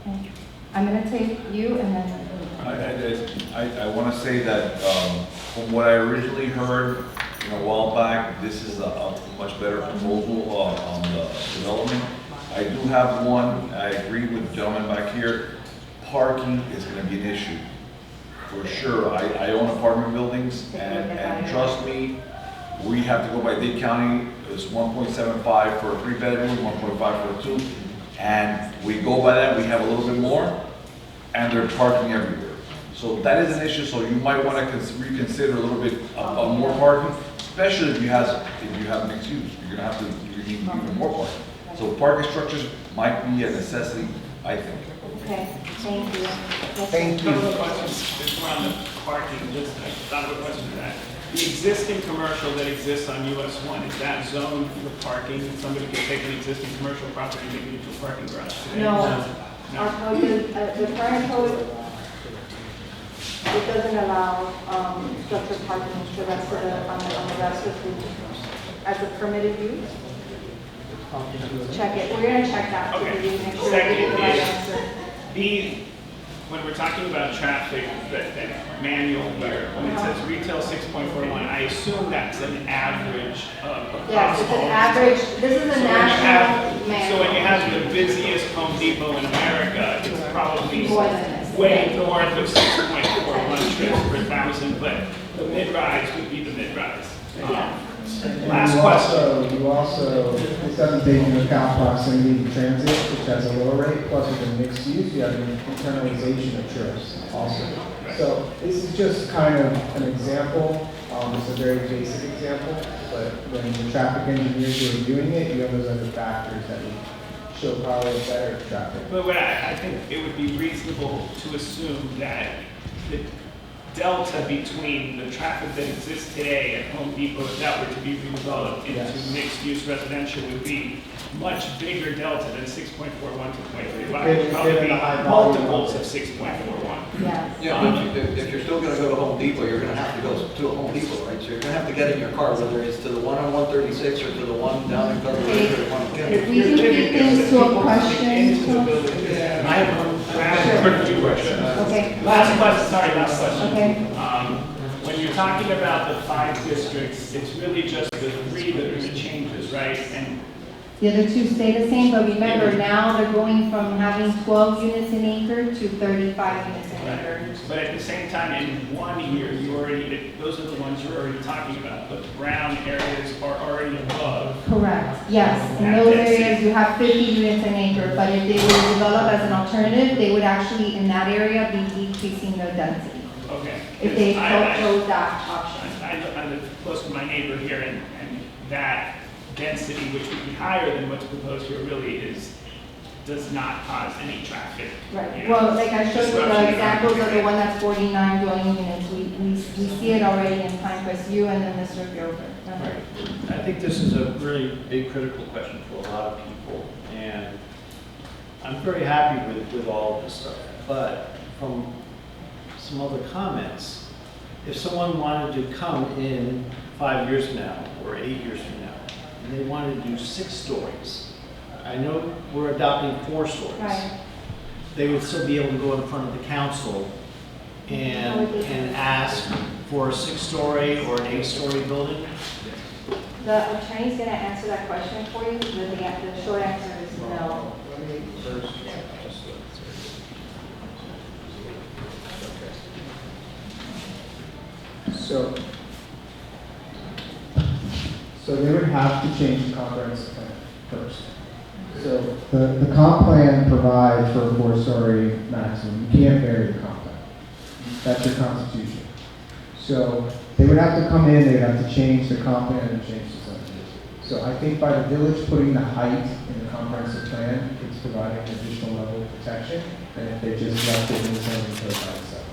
Okay. I'm going to take you and then... I want to say that from what I originally heard, a while back, this is a much better proposal on the development. I do have one, I agree with the gentleman back here, parking is going to be an issue. For sure, I own apartment buildings, and trust me, we have to go by Dade County it's 1.75 for a 3-bedroom, 1.5 for a 2, and we go by that, we have a little bit more, and they're parking everywhere. So that is an issue, so you might want to reconsider a little bit of more parking, especially if you have mixed use, you're need even more parking. So parking structures might be a necessity, I think. Okay, thank you. Thank you. Couple of questions, just around the parking, just, I thought of a question for that. The existing commercial that exists on US1, is that zoned for parking? Somebody could take an existing commercial property and make it into a parking garage today? No, No. our code, the current code, it doesn't allow, structured parking the rest of on the rest of the, as a permitted use. Check it, we're gonna check that, to Okay. make sure we get the right answer. When we're talking about traffic, that manual here, when it says retail 6.41, I assume that's an average of across Yes, it's an all- average, this is a So when you national have- manual. So when you have the busiest Home Depot in America, it's probably More than this. way north of 6.41 trips per thousand, but the mid-rise would be the mid-rise. Last question. You also, this doesn't take into account proximity to transit, which has a lower rate, plus with the mixed use, you have an internalization of trips also. So this is just kind of an example, it's a very basic example, but when the traffic engineers are reviewing it, you have those other factors that would show probably better traffic. But what I think it would be reasonable to assume that the delta between the traffic that exists today at Home Depot, if that were to be redeveloped into Yes. mixed-use residential, would be much bigger delta than 6.41 to 0.35. Given Probably the be high volume. multiples of 6.41. Yes. Yeah, but if you're still gonna go to Home Depot, you're gonna have to go to a Home Depot, right? So you're gonna have to get in your car, whether it's to the one on 136 or to the one down in Federal Ridge or the one in If Kent. we can keep things to a question. Into the building. I have two questions. Okay. Last question. Okay. When you're talking about the 5 districts, it's really just the 3 that are the changes, right? And The other two stay the same, but remember, now they're going from having 12 units an acre to 35 units an acre. But at the same time, in 1 year, you already, those are the ones you're already talking about. The brown areas are already above. Correct, yes. In those areas, you have 50 units an acre, but if they were developed as an alternative, they would actually, in that area, be decreasing their density. Okay. If they I- chose that option. I live close to my neighbor here, and that density, which would be higher than what's proposed here, really does not cause any traffic. Right, you know, well, like I showed you disruption the in examples our of the one that's 49 dwelling units, we see it already in Pinecrest, you and then Mr. Gilbert. I think this is a really big critical question for a lot of people, and I'm very happy with all of this stuff. But from some other comments, if someone wanted to come in 5 years from now or 8 years from now, and they wanted to do 6 stories, I know we're adopting 4 stories. Right. They would still be able to go in front of the council and ask for a 6-story or an 8-story building. The attorney's gonna answer that question for you, the short answer is no. So they would have to change the comprehensive plan first. So the comp plan provides for a 4-story maximum. You can't vary the comp plan. That's your constitution. So they would have to come in, they would have to change the comp plan and change the zoning. So I think by the village putting the height in the comprehensive plan, it's providing an additional level of protection, and if they just left it in the zoning code by itself.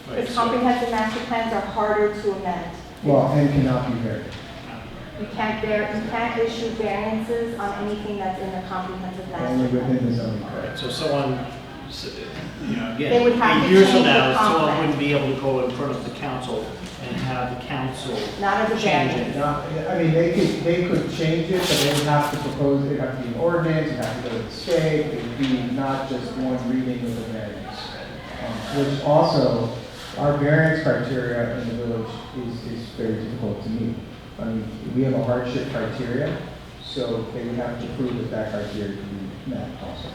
Because comprehensive master plans are harder to amend. Well, and cannot be varied. You can't issue variances on anything that's in the comprehensive Only master plan. within the zoning code. Right, so someone, They would have again, 8 to years from change the now, comp someone plan. wouldn't be able to go in front of the council and have the council Not as a change variance. it. I mean, they could change it, but they would have to propose, it'd have to be an ordinance, it'd have to go to the state, it would be not just one reading of the variance. Which also, our variance criteria in the village is very difficult to meet. I mean, we have a hardship criteria, so they would have to prove that that criteria can be met also.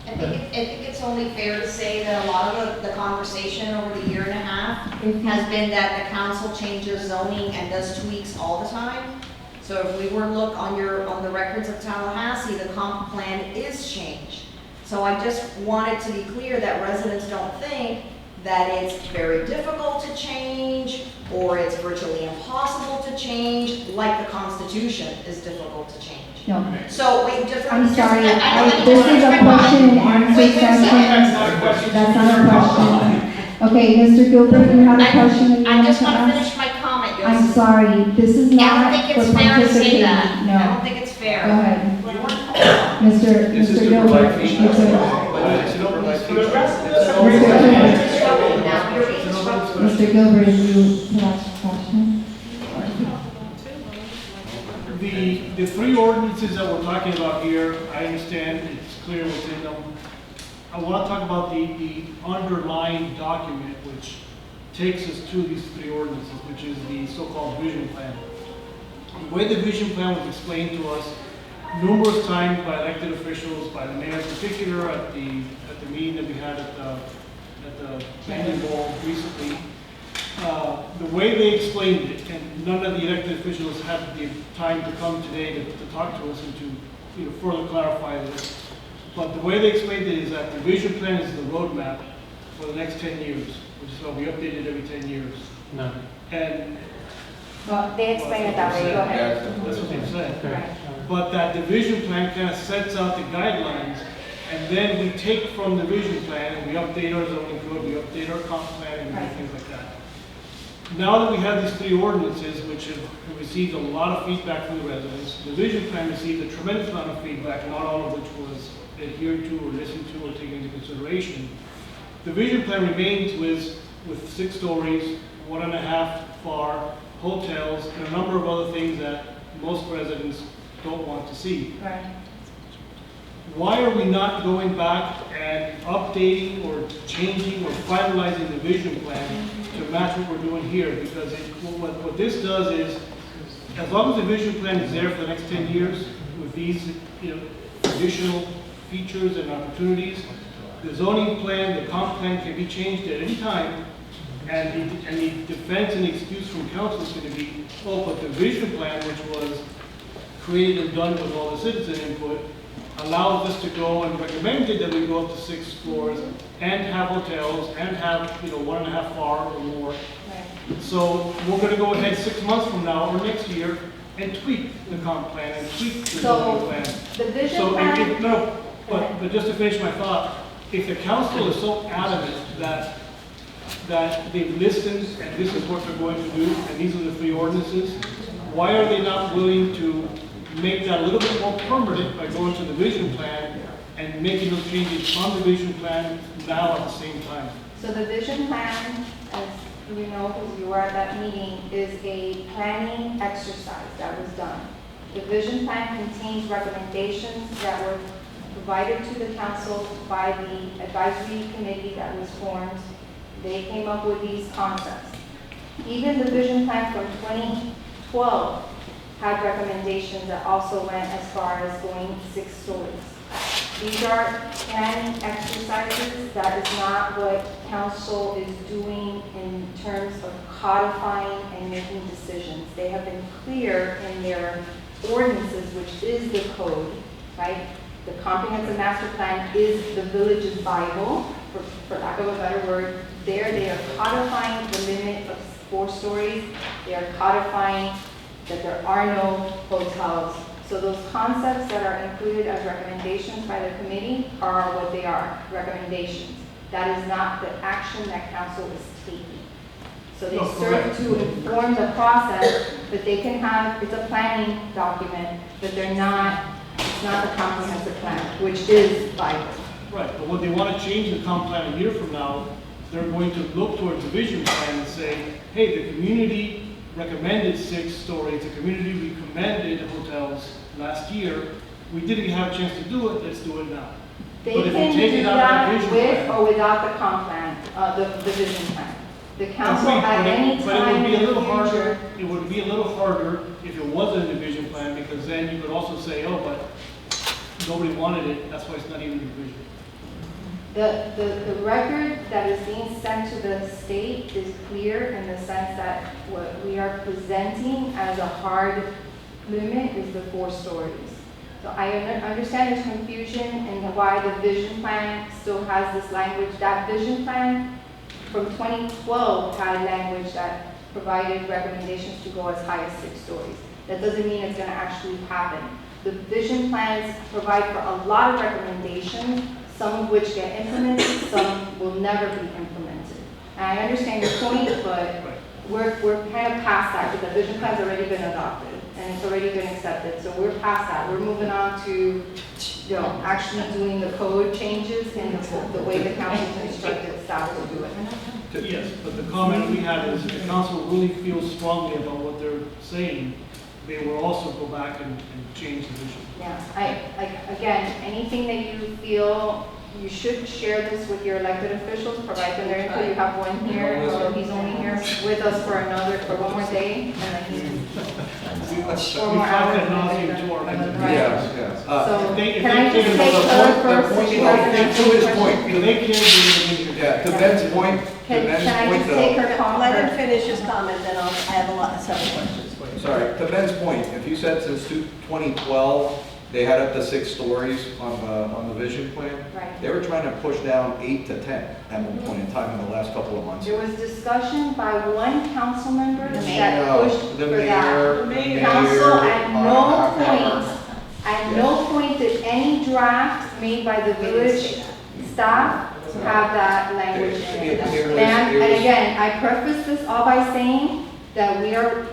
I think it's only fair to say that a lot of the conversation over the year and a half has been that the council changes zoning and does tweaks all the time. So if we were to look on the records of Tallahassee, the comp plan is changed. So I just wanted to be clear that residents don't think that it's very difficult to change or it's virtually impossible to change, like the Constitution is difficult to change. No. So wait, just. I'm sorry, I this is a question and answer Wait, session. That's not a question. That's not a question. Okay, Mr. Gilbert, you have a question that you I want just to want to ask? finish my comment, Yossi. I'm sorry, this is I don't not think for it's fair to say participating. that. I don't No, think it's fair. go ahead. Mr. This is to Gilbert. provide feedback. it's a- Now, you're being disruptive. Mr. Gilbert, if you could ask a question. The three ordinances that we're talking about here, I understand it's clear what's in them. I want to talk about the underlying document which takes us to these three ordinances, which is the so-called vision plan. The way the vision plan was explained to us numerous times by elected officials, by the mayor in particular, at the meeting that we had at the planning board recently. The way they explained it, and none of the elected officials had the time to come today to talk to us and to further clarify this. But the way they explained it is that the vision plan is the roadmap for the next 10 years, which is why we update it every 10 years. No. And Well, they explain it that way, go ahead. that's what they said. Right. But that the vision plan kind of sets out the guidelines, and then we take from the vision plan and we update our zoning code, we update our comp plan, and we do things like that. Now that we have these three ordinances, which have received a lot of feedback from the residents, the vision plan received a tremendous amount of feedback, not all of which was adhered to or listened to or taken into consideration. The vision plan remains with 6 stories, 1.5 FAR, hotels, and a number of other things that most residents don't want to see. Right. Why are we not going back and updating or changing or finalizing the vision plan to match what we're doing here? Because what this does is, as long as the vision plan is there for the next 10 years with these additional features and opportunities, the zoning plan, the comp plan can be changed at any time, and the defense and excuse from council is going to be, oh, but the vision plan, which was created and done with all the citizen input, allows us to go and recommended that we go up to 6 floors and have hotels and have 1.5 FAR or more. Right. So we're going to go ahead 6 months from now or next year and tweak the comp plan and tweak the zoning plan. The vision So plan. but just to finish my thought, if the council is so adamant that they've listened and this is what they're going to do and these are the 3 ordinances, why are they not willing to make that a little bit more permanent by going to the vision plan and making those changes from the vision plan now at the same time? So the vision plan, as you know, because you were at that meeting, is a planning exercise that was done. The vision plan contains recommendations that were provided to the council by the advisory committee that was formed. They came up with these concepts. Even the vision plan from 2012 had recommendations that also went as far as going 6 stories. These are planning exercises. That is not what council is doing in terms of codifying and making decisions. They have been clear in their ordinances, which is the code, right? The comprehensive master plan is the village's Bible, for lack of a better word. There they are codifying the limit of 4 stories. They are codifying that there are no hotels. So those concepts that are included as recommendations by the committee are what they are, recommendations. That is not the action that council is taking. So they serve to inform the process, but they can have, it's a planning document, but they're not, it's not the comprehensive plan, which is Bible. Right, but when they want to change the comp plan a year from now, they're going to look towards the vision plan and say, hey, the community recommended 6 stories, the community recommended hotels last year. We didn't have a chance to do it, let's do it now. They But if we can take do it out of that the vision with plan- or without the comp plan, the vision plan. The council Agreed, at but any it would time be a in the little harder. future. It would be a little harder if it wasn't in the vision plan, because then you could also say, oh, but nobody wanted it, that's why it's not even in the vision. The record that is being sent to the state is clear in the sense that what we are presenting as a hard limit is the 4 stories. So I understand there's confusion and why the vision plan still has this language. That vision plan from 2012 had language that provided recommendations to go as high as 6 stories. That doesn't mean it's gonna actually happen. The vision plans provide for a lot of recommendations, some of which get implemented, some will never be implemented. And I understand your point, but we're kind of past that because the vision plan's already been adopted and it's already been accepted. So we're past that. We're moving on to, actually doing the code changes and the way the council's instructed staff to do it. Yes, but the comment we had is if the council really feels strongly about what they're saying, they will also go back and change the vision. Yeah, again, anything that you feel, you should share this with your elected officials, provide them their input. You have one here, although he's only here with us for one more day, and then he's 4 more hours. Yes. So, can I just take her first? To his point, They can't do it. yeah, to Ben's point, Can I just take her comment? Let him finish his comment, then I have several questions for you. sorry, to Ben's point, if you said since 2012, they had up to 6 stories on the vision plan, Right. they were trying to push down 8 to 10 at one point in time in the last couple of months. There was discussion by one council member The that No, pushed the for mayor, that. the mayor, Council at Yes. no point did any draft made by the village staff have that language in it. And again, I preface this all by saying that we are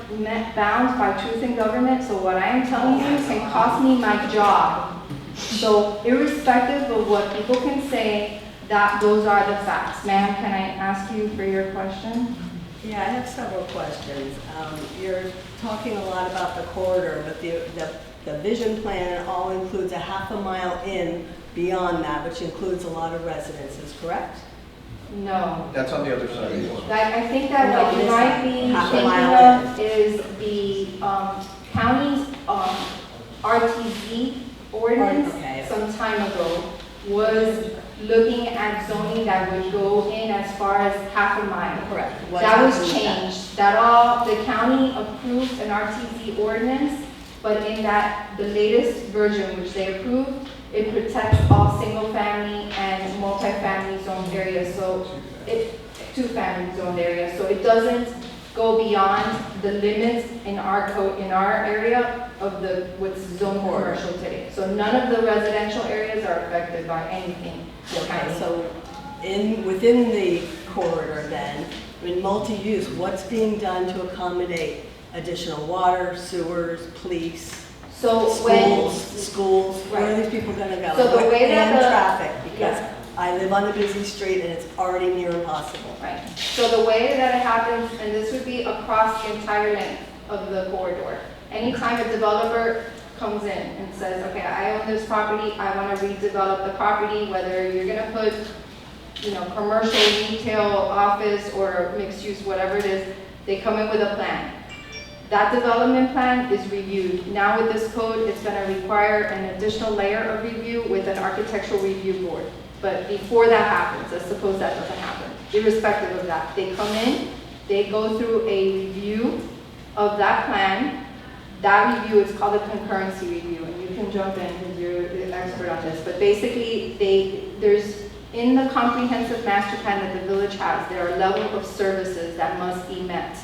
bound by truth in government, so what I am telling you can cost me my job. So irrespective of what people can say, those are the facts. Ma'am, can I ask you for your question? Yeah, I have several questions. You're talking a lot about the corridor, but the vision plan all includes a half a mile in beyond that, which includes a lot of residences, correct? No. That's on the other side. I think that what you might be Half a thinking mile of is the county's RTZ ordinance Okay. some time ago was looking at zoning that would go in as far as half a mile. Correct. What's That was happening with that? changed. The county approved an RTZ ordinance, but in the latest version which they approved, it protects all single-family and multi-family zoned areas, so two-family zoned areas. So it doesn't go beyond the limits in our code, in our area of what's zoned commercial today. So none of the residential areas are affected by anything. Okay, so within the corridor then, in multi-use, what's being done to accommodate additional water, sewers, police? So Schools, where are these people gonna go? So the way that And the- traffic, because Yeah. I live on a busy street and it's already near impossible. Right. So the way that it happens, and this would be across the entire length of the corridor. Anytime a developer comes in and says, okay, I own this property, I want to redevelop the property, whether you're gonna put, commercial, retail, office, or mixed use, whatever it is, they come in with a plan. That development plan is reviewed. Now with this code, it's gonna require an additional layer of review with an architectural review board. But before that happens, let's suppose that doesn't happen, irrespective of that, they come in, they go through a review of that plan. That review is called a concurrency review, and you can jump in because you're the expert on this. But basically, there's in the comprehensive master plan that the village has, there are levels of services that must be met.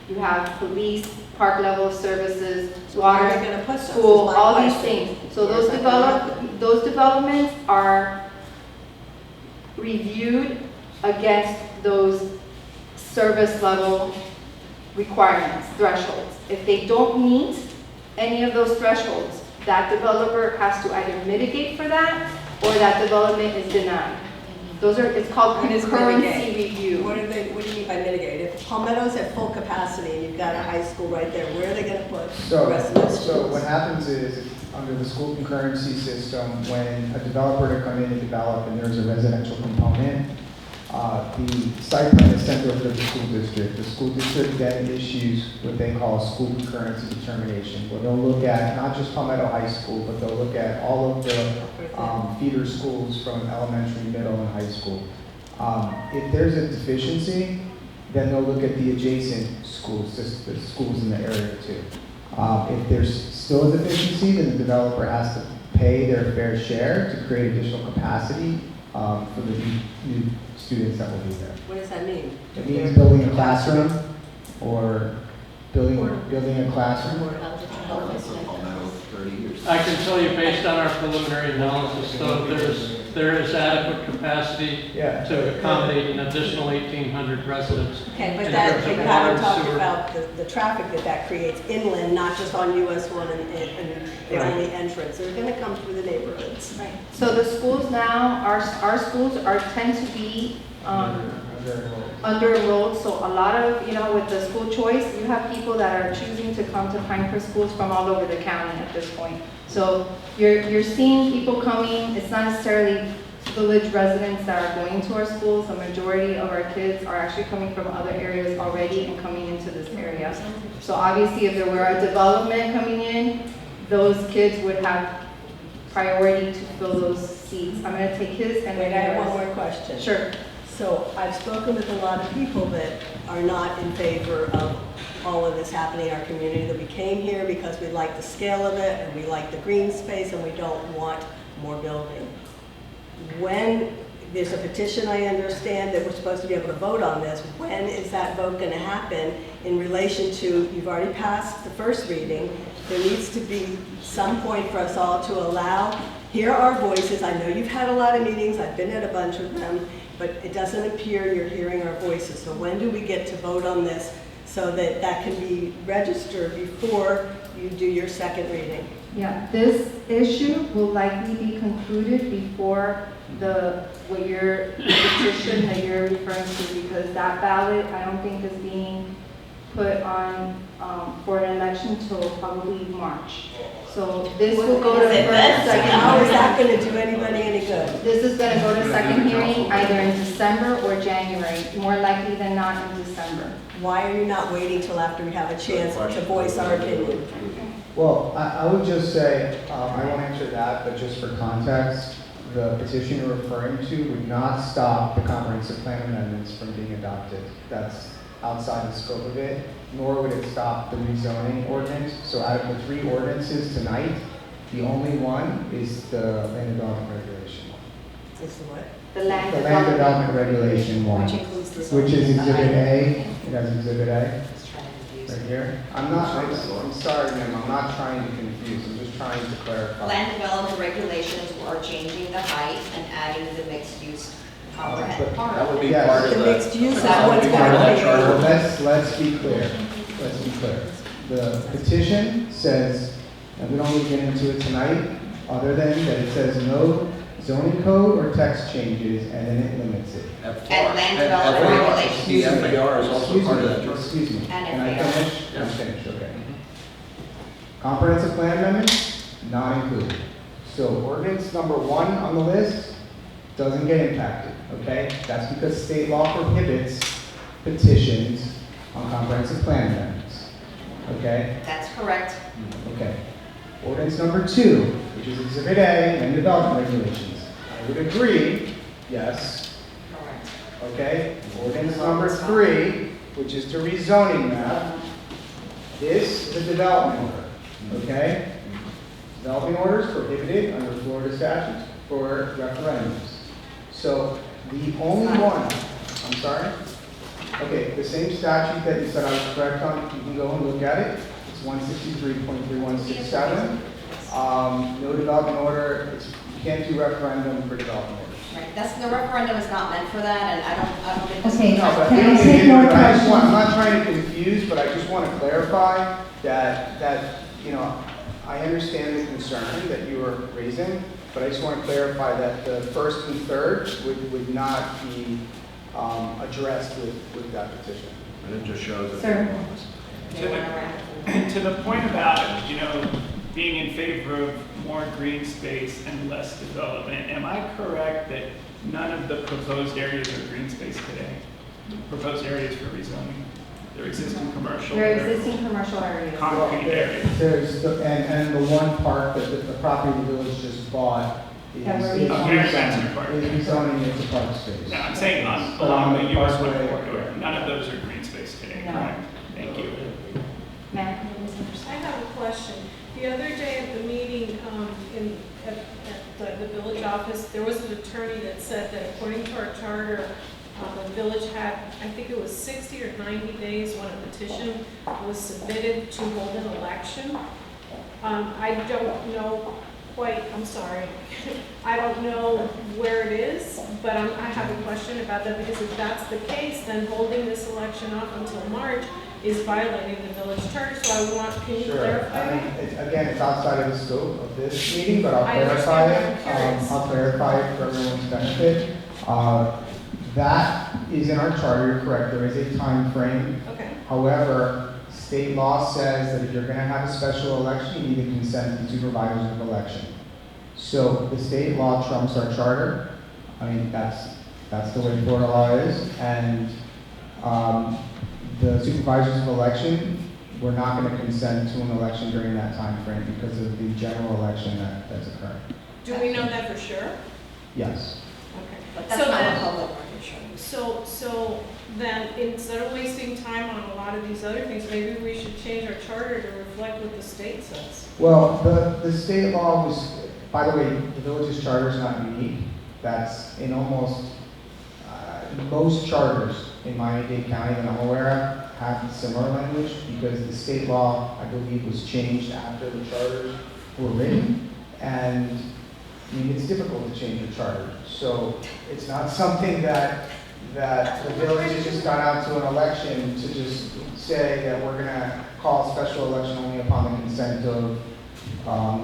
You have police, park level services, water, Where are they gonna put those, school, is my all these question. things. So those developments are reviewed against those service level requirements, thresholds. If they don't meet any of those thresholds, that developer has to either mitigate for that or that development is denied. It's called What is concurrency mitigate? review. What do you mean by mitigate? If Palmetto's at full capacity and you've got a high school right there, where are they gonna put the rest of the So schools? what happens is, under the school concurrency system, when a developer to come in and develop and there's a residential component, the site plan is sent over to the school district. The school district then issues what they call school concurrency determination, where they'll look at not just Palmetto High School, but they'll look at all of the feeder schools from elementary, middle, and high school. If there's a deficiency, then they'll look at the adjacent schools, just the schools in the area too. If there's still a deficiency, then the developer has to pay their fair share to create additional capacity for the new students that will be there. What does that mean? It means building a classroom or building a classroom. I can tell you based on our preliminary analysis, though, there is adequate capacity Yeah. to accommodate an additional 1,800 residents. Okay, but in that, terms you of water haven't and talked sewer. about the traffic that creates inland, not just on US1 and the Right. only entrance. They're gonna come through the neighborhoods. Right. So the schools now, our schools tend to be, under-enrolled, so a lot of, with the school choice, you have people that are choosing to come to Pinecrest schools from all over the county at this point. So you're seeing people coming, it's not necessarily village residents that are going to our schools, the majority of our kids are actually coming from other areas already and coming into this area. So obviously, if there were a development coming in, those kids would have priority to fill those seats. I'm gonna take his and Wait, I then have one yours. more question. Sure. So I've spoken with a lot of people that are not in favor of all of this happening in our community, that we came here because we like the scale of it and we like the green space and we don't want more building. When there's a petition, I understand that we're supposed to be able to vote on this, when is that vote going to happen in relation to, you've already passed the first reading, there needs to be some point for us all to allow, hear our voices. I know you've had a lot of meetings, I've been at a bunch of them, but it doesn't appear you're hearing our voices. So when do we get to vote on this so that that can be registered before you do your second reading? Yeah, this issue will likely be concluded before what your petition that you're referring to, because that ballot, I don't think is being put on for an election till probably March. So this will go to first, second. How is that going to do anybody any good? This is going to go to second hearing either in December or January, more likely than not in December. Why are you not waiting till after we have a chance to voice our opinion? Well, I would just say, I won't answer that, but just for context, the petition you're referring to would not stop the comprehensive plan amendments from being adopted. That's outside the scope of it, nor would it stop the rezoning ordinance. So out of the 3 ordinances tonight, the only one is the land development regulation one. Is the what? The land The land development regulation one, Which includes this. which is Exhibit A. It has Exhibit A right here. I'm sorry, ma'am, I'm not trying to confuse, I'm just trying to clarify. Land development regulations are changing the height and adding the mixed use comprehensive part. That would be Yes. part of The the. mixed use is that would what's be going part of that to charter. Let's be clear. Let's be clear. The petition says, and we don't need to get into it tonight, other than that it says no zoning code or text changes, and then it limits it. And land development regulations. The FAR is also Excuse part of me, that charter. excuse me. And Can I FAR. finish? I'm finished, okay. Comprehensive plan amendments, not included. So ordinance number 1 on the list doesn't get impacted, okay? That's because state law prohibits petitions on comprehensive plan amendments, okay? That's correct. Okay. Ordinance number 2, which is Exhibit A, land development regulations. I would agree, yes, Correct. okay? Ordinance number 3, which is to rezoning map. This is a development order, okay? Developing orders prohibited under Florida statutes for referendums. So the only one, I'm sorry? Okay, the same statute that you said I was correct on, you can go and look at it. It's 163.3167. No development order, you can't do referendum for development orders. Right, the referendum is not meant for that, and I don't think this. Okay. No, but Can I we don't take need to more do it. I just want, I'm questions? not trying to confuse, but I just want to clarify that, I understand the concern that you are raising, but I just want to clarify that the first and third would not be addressed with that petition. And it just shows that. Sir. To the point about, being in favor of more green space and less development, am I correct that none of the proposed areas are green space today? Proposed areas for rezoning? They're existing commercial? Your existing commercial areas. Concrete areas? And the one park that the property the village just bought is Yeah, we're is rezoning. That's part. rezoning into park space. No, I'm saying But along the US1 parkway- corridor, none of those are green space today, No. correct? Thank you. Ma'am? I have a question. The other day at the meeting, at the village office, there was an attorney that said that according to our charter, the village had, I think it was 60 or 90 days when a petition was submitted to hold an election. I don't know quite, I'm sorry, I don't know where it is, but I have a question about that, because if that's the case, then holding this election off until March is violating the village charter, so can you Sure. clarify? I mean, again, it's outside of the scope of this meeting, but I'll I clarify understand, it. but I'm curious. I'll clarify it for everyone's benefit. That is in our charter, you're correct, there is a time frame. Okay. However, state law says that if you're gonna have a special election, you need to consent to the supervisors of election. So the state law trumps our charter. I mean, that's the way Florida law is, and the supervisors of election, we're not going to consent to an election during that time frame because of the general election that's occurring. Do we know that for sure? Yes. Okay. But that's So not then- a public record show. So then, instead of wasting time on a lot of these other things, maybe we should change our charter to reflect what the state says. Well, the state law was, by the way, the village's charter is not unique. That's in almost most charters in Miami-Dade County that I'm aware of have similar language because the state law, I believe, was changed after the charters were written. And I mean, it's difficult to change a charter. So it's not something that the village has just gone out to an election to just say that we're gonna call a special election only upon the consent of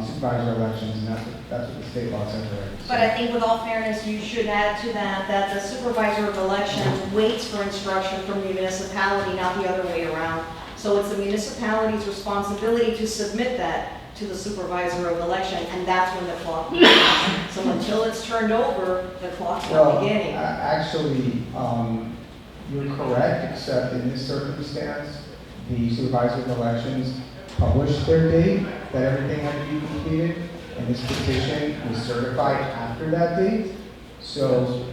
supervisor elections, and that's what the state law says, right? But I think with all fairness, you should add to that the supervisor of elections waits for instruction from the municipality, not the other way around. So it's the municipality's responsibility to submit that to the supervisor of election, and that's when the clock begins. So until it's turned over, the clock's not beginning. Actually, you're correct, except in this circumstance, the supervisor of elections published their date that everything had to be completed, and this petition was certified after that date. So,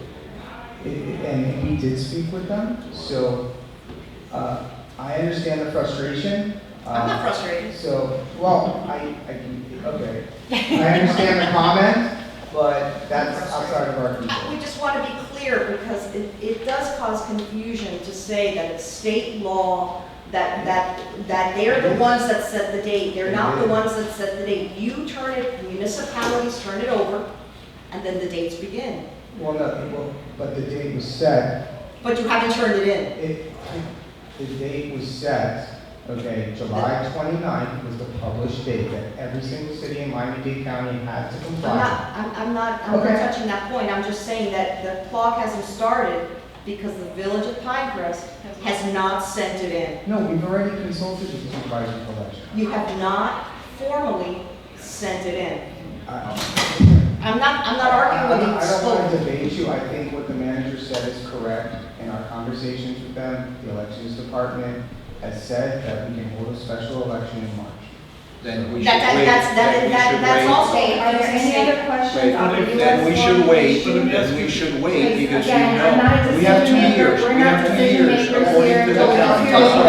and we did speak with them. So, I understand the frustration. I'm not frustrated. So, well, okay. I understand the comment, but that's outside of our control. We just want to be clear because it does cause confusion to say that it's state law, that they're the ones that set the date. They're not the ones that set the date. You turn it, municipalities turn it over, and then the dates begin. Well, no, but the date was set. But you haven't turned it in. The date was set, okay, July 29th was the published date that every single city in Miami-Dade County had to comply. I'm not touching that point. I'm just saying that the clock hasn't started because the village of Pinecrest has not sent it in. No, we've already consulted with the supervisor of election. You have not formally sent it in. I'm not arguing with you. I don't want to debate you. I think what the manager said is correct. In our conversations with them, the elections department has said that we can hold a special election in March. Then we should That's wait. also. Are there any other questions on the US1? Then we should wait, issue? then we should wait, because you Again, I'm not a know, we have 2 decision maker. years, We're we not have 2 decision years, makers according here. to the Don't county. hear what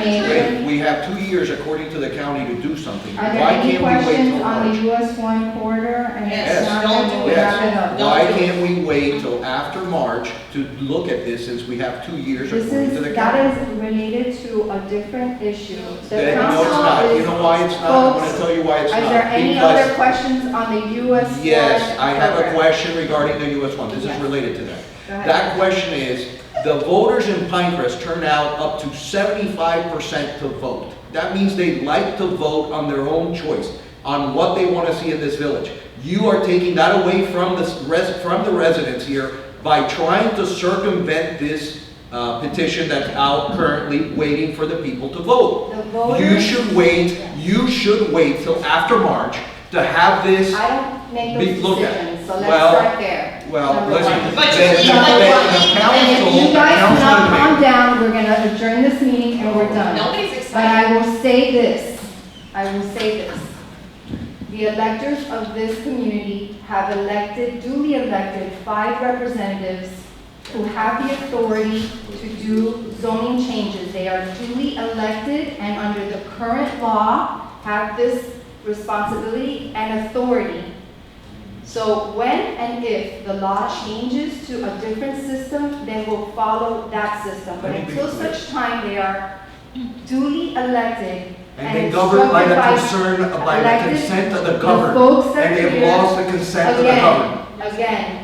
Wait, information. we have 2 years according to the county to do something. Are there Why any can't we wait questions till on the March? US1 corridor? And Yes. if not, Don't then do we'll it. wrap it Yes, up. why can't we wait till after March to look at this since we have 2 years according to the That county? is related to a different issue. The Then, no, it's council not. is- You know why it's not? I'm Folks, gonna tell you why it's not. Is there any Because- other questions on the US1? Yes, I have a program? question regarding the US1. This is Yes. related to that. Go ahead. That question is, the voters in Pinecrest turn out up to 75% to vote. That means they like to vote on their own choice, on what they want to see in this village. You are taking that away from the residents here by trying to circumvent this petition that's out currently waiting for the people to vote. The voters. You should wait till after March to have this. I don't make Be- those look at- decisions, so let's well, start there. Well, Number listen, one. But you the leave council, And if you guys the cannot council calm down, we're gonna adjourn this meeting and we're done. Nobody's But excited. I will say this, The electors of this community have duly elected 5 representatives who have the authority to do zoning changes. They are duly elected, and under the current law have this responsibility and authority. So when and if the law changes to a different system, then we'll follow that system. But until such time they are duly elected And they govern by the instructed by the elected, consent of the the governed. folks that And they've here- lost the consent of the governed. Again,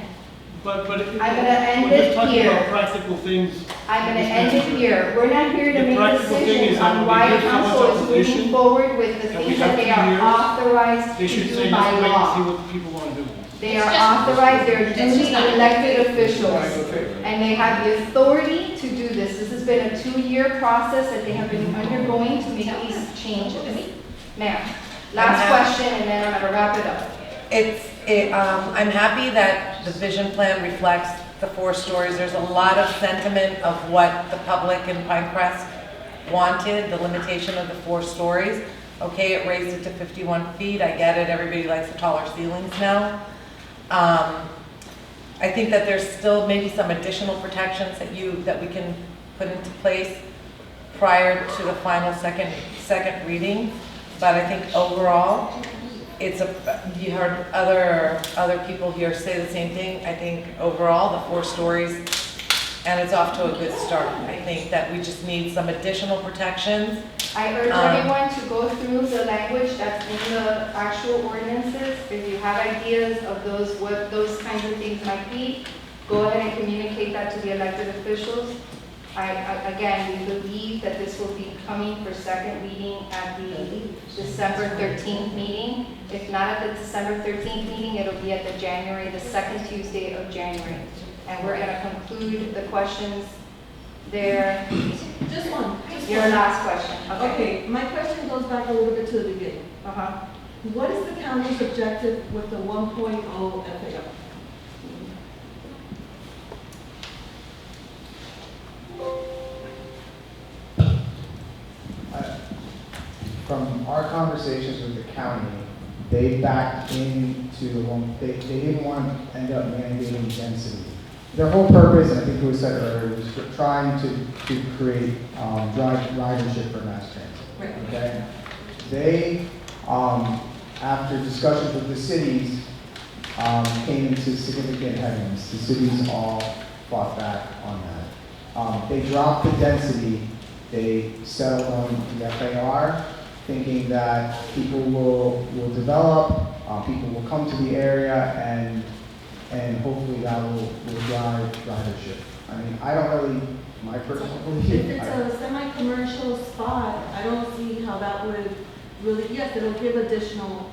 But if I'm gonna end we're it just talking here. about practical things. I'm gonna end it here. We're not here to The make practical thing decisions is that on when why we hear council someone's is moving opposition, forward with the and we things have that they 2 are years, authorized They to should do say, by let's wait and see law. what the people want to do. They are authorized, they're duly elected officials, Okay. and they have the authority to do this. This has been a 2-year process that they have been undergoing to make these changes. Ma'am, last question, and then I'm gonna wrap it up. I'm happy that the vision plan reflects the 4 stories. There's a lot of sentiment of what the public in Pinecrest wanted, the limitation of the 4 stories. Okay, it raised it to 51 feet. I get it. Everybody likes the taller ceilings now. I think that there's still maybe some additional protections that we can put into place prior to the final second reading. But I think overall, you heard other people here say the same thing. I think overall, the 4 stories, and it's off to a good start. I think that we just need some additional protections. I urge everyone to go through the language that's in the actual ordinances. If you have ideas of what those kinds of things might be, go ahead and communicate that to the elected officials. Again, we believe that this will be coming for second reading at the December 13th meeting. If not at the December 13th meeting, it'll be at the second Tuesday of January. And we're gonna conclude the questions there. Just one. Your last question, okay? Okay, my question goes back a little bit to the beginning. Uh-huh. What is the county's objective with the 1.0 FAR? From our conversations with the county, they backed into the one, they didn't want to end up mandating density. Their whole purpose, and I think it was said earlier, was trying to create ridership for mass transit. Right. Okay? They, after discussions with the cities, came into significant headwinds. The cities all fought back on that. They dropped the density. They settled on the FAR, thinking that people will develop, people will come to the area, and hopefully that will drive ridership. I mean, I don't really, my personal belief. If it's a semi-commercial spot, I don't see how that would really, yes, it'll give additional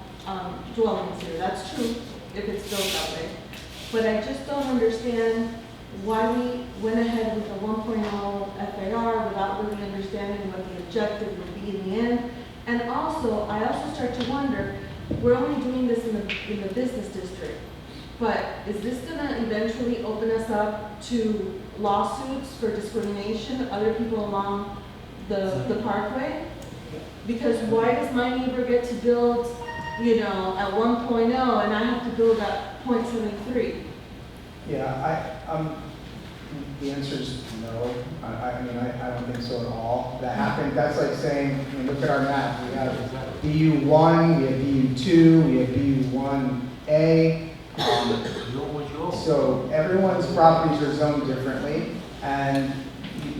dwellings here, that's true, if it's built that way. But I just don't understand why we went ahead with the 1.0 FAR without really understanding what the objective would be in the end. And also, I also start to wonder, we're only doing this in the business district, but is this gonna eventually open us up to lawsuits for discrimination of other people along the parkway? Because why does my neighbor get to build, at 1.0 and I have to build at 0.73? Yeah, the answer is no. I mean, I don't think so at all. That happened, that's like saying, I mean, look at our map. We have BU1, we have BU2, we have BU1A. So everyone's properties are zoned differently, and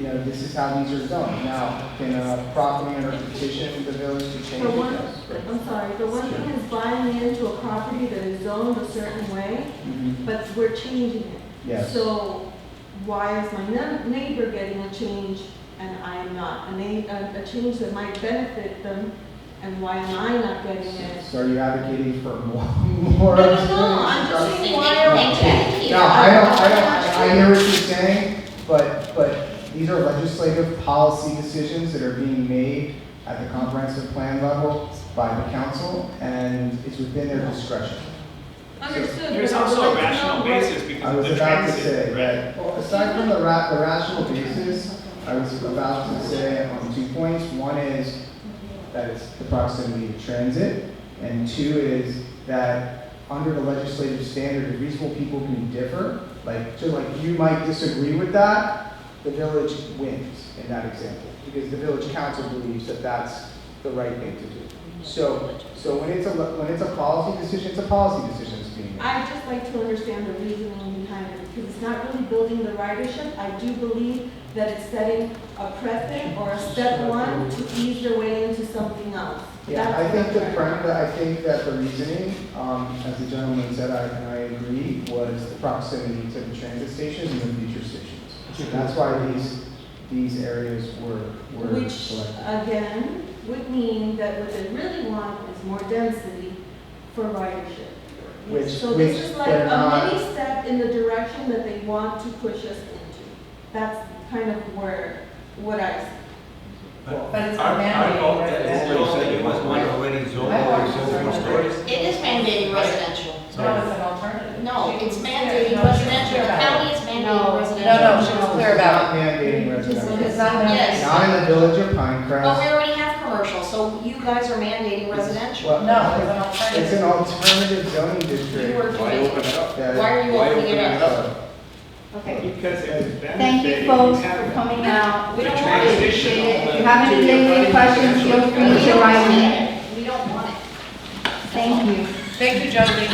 this is how these are zoned. Now, can a property owner petition the village to change it? Yes. I'm sorry, the one thing is buying into a property that is zoned a certain way, but we're changing it. Yes. So why is my neighbor getting a change and I am not? A change that might benefit them, and why am I not getting it? So are you advocating for more? No, I'm just saying why are we changing? No, I hear what you're saying, but these are legislative policy decisions that are being made at the comprehensive plan level by the council, and it's within their discretion. Understood. There's also a rational basis because I of was the about to transit, say right? that, aside from the rational basis, I was about to say on 2 points. One is that it's the proximity to transit, and 2 is that under the legislative standard, if reasonable people can differ, like you might disagree with that, the village wins in that example, because the village council believes that that's the right thing to do. So when it's a policy decision, it's a policy decision that's being made. I'd just like to understand the reasoning behind it, because it's not really building the ridership. I do believe that it's setting a precedent or a step one to ease their way into something else. Yeah, I think that the reasoning, as the gentleman said, and I agree, was the proximity to the transit stations and the future stations. That's why these areas were Which, selected. again, would mean that what they really want is more density for ridership. So this is like they're a not- mini step in the direction that they want to push us into. That's kind of what I see. But it's mandated residential. It is mandating residential. No, it's an alternative. No, it's She was mandating clear. residential. The No, county is mandating residential. No, she was clear about It's not mandating residential. It's not mandated. Yes. Not in the village of But we Pinecrest. already have commercial, so you guys are mandating residential. Well, No, it's an It's an alternative. alternative zoning district. You were Why doing open it up? Why are you opening it up? Okay. Because it would benefit. Thank you, if folks, have for coming out. We the don't want it. transition If you have any lingering questions, feel free We to don't write want me. it. We don't want it. Thank you. Thank you, Jody.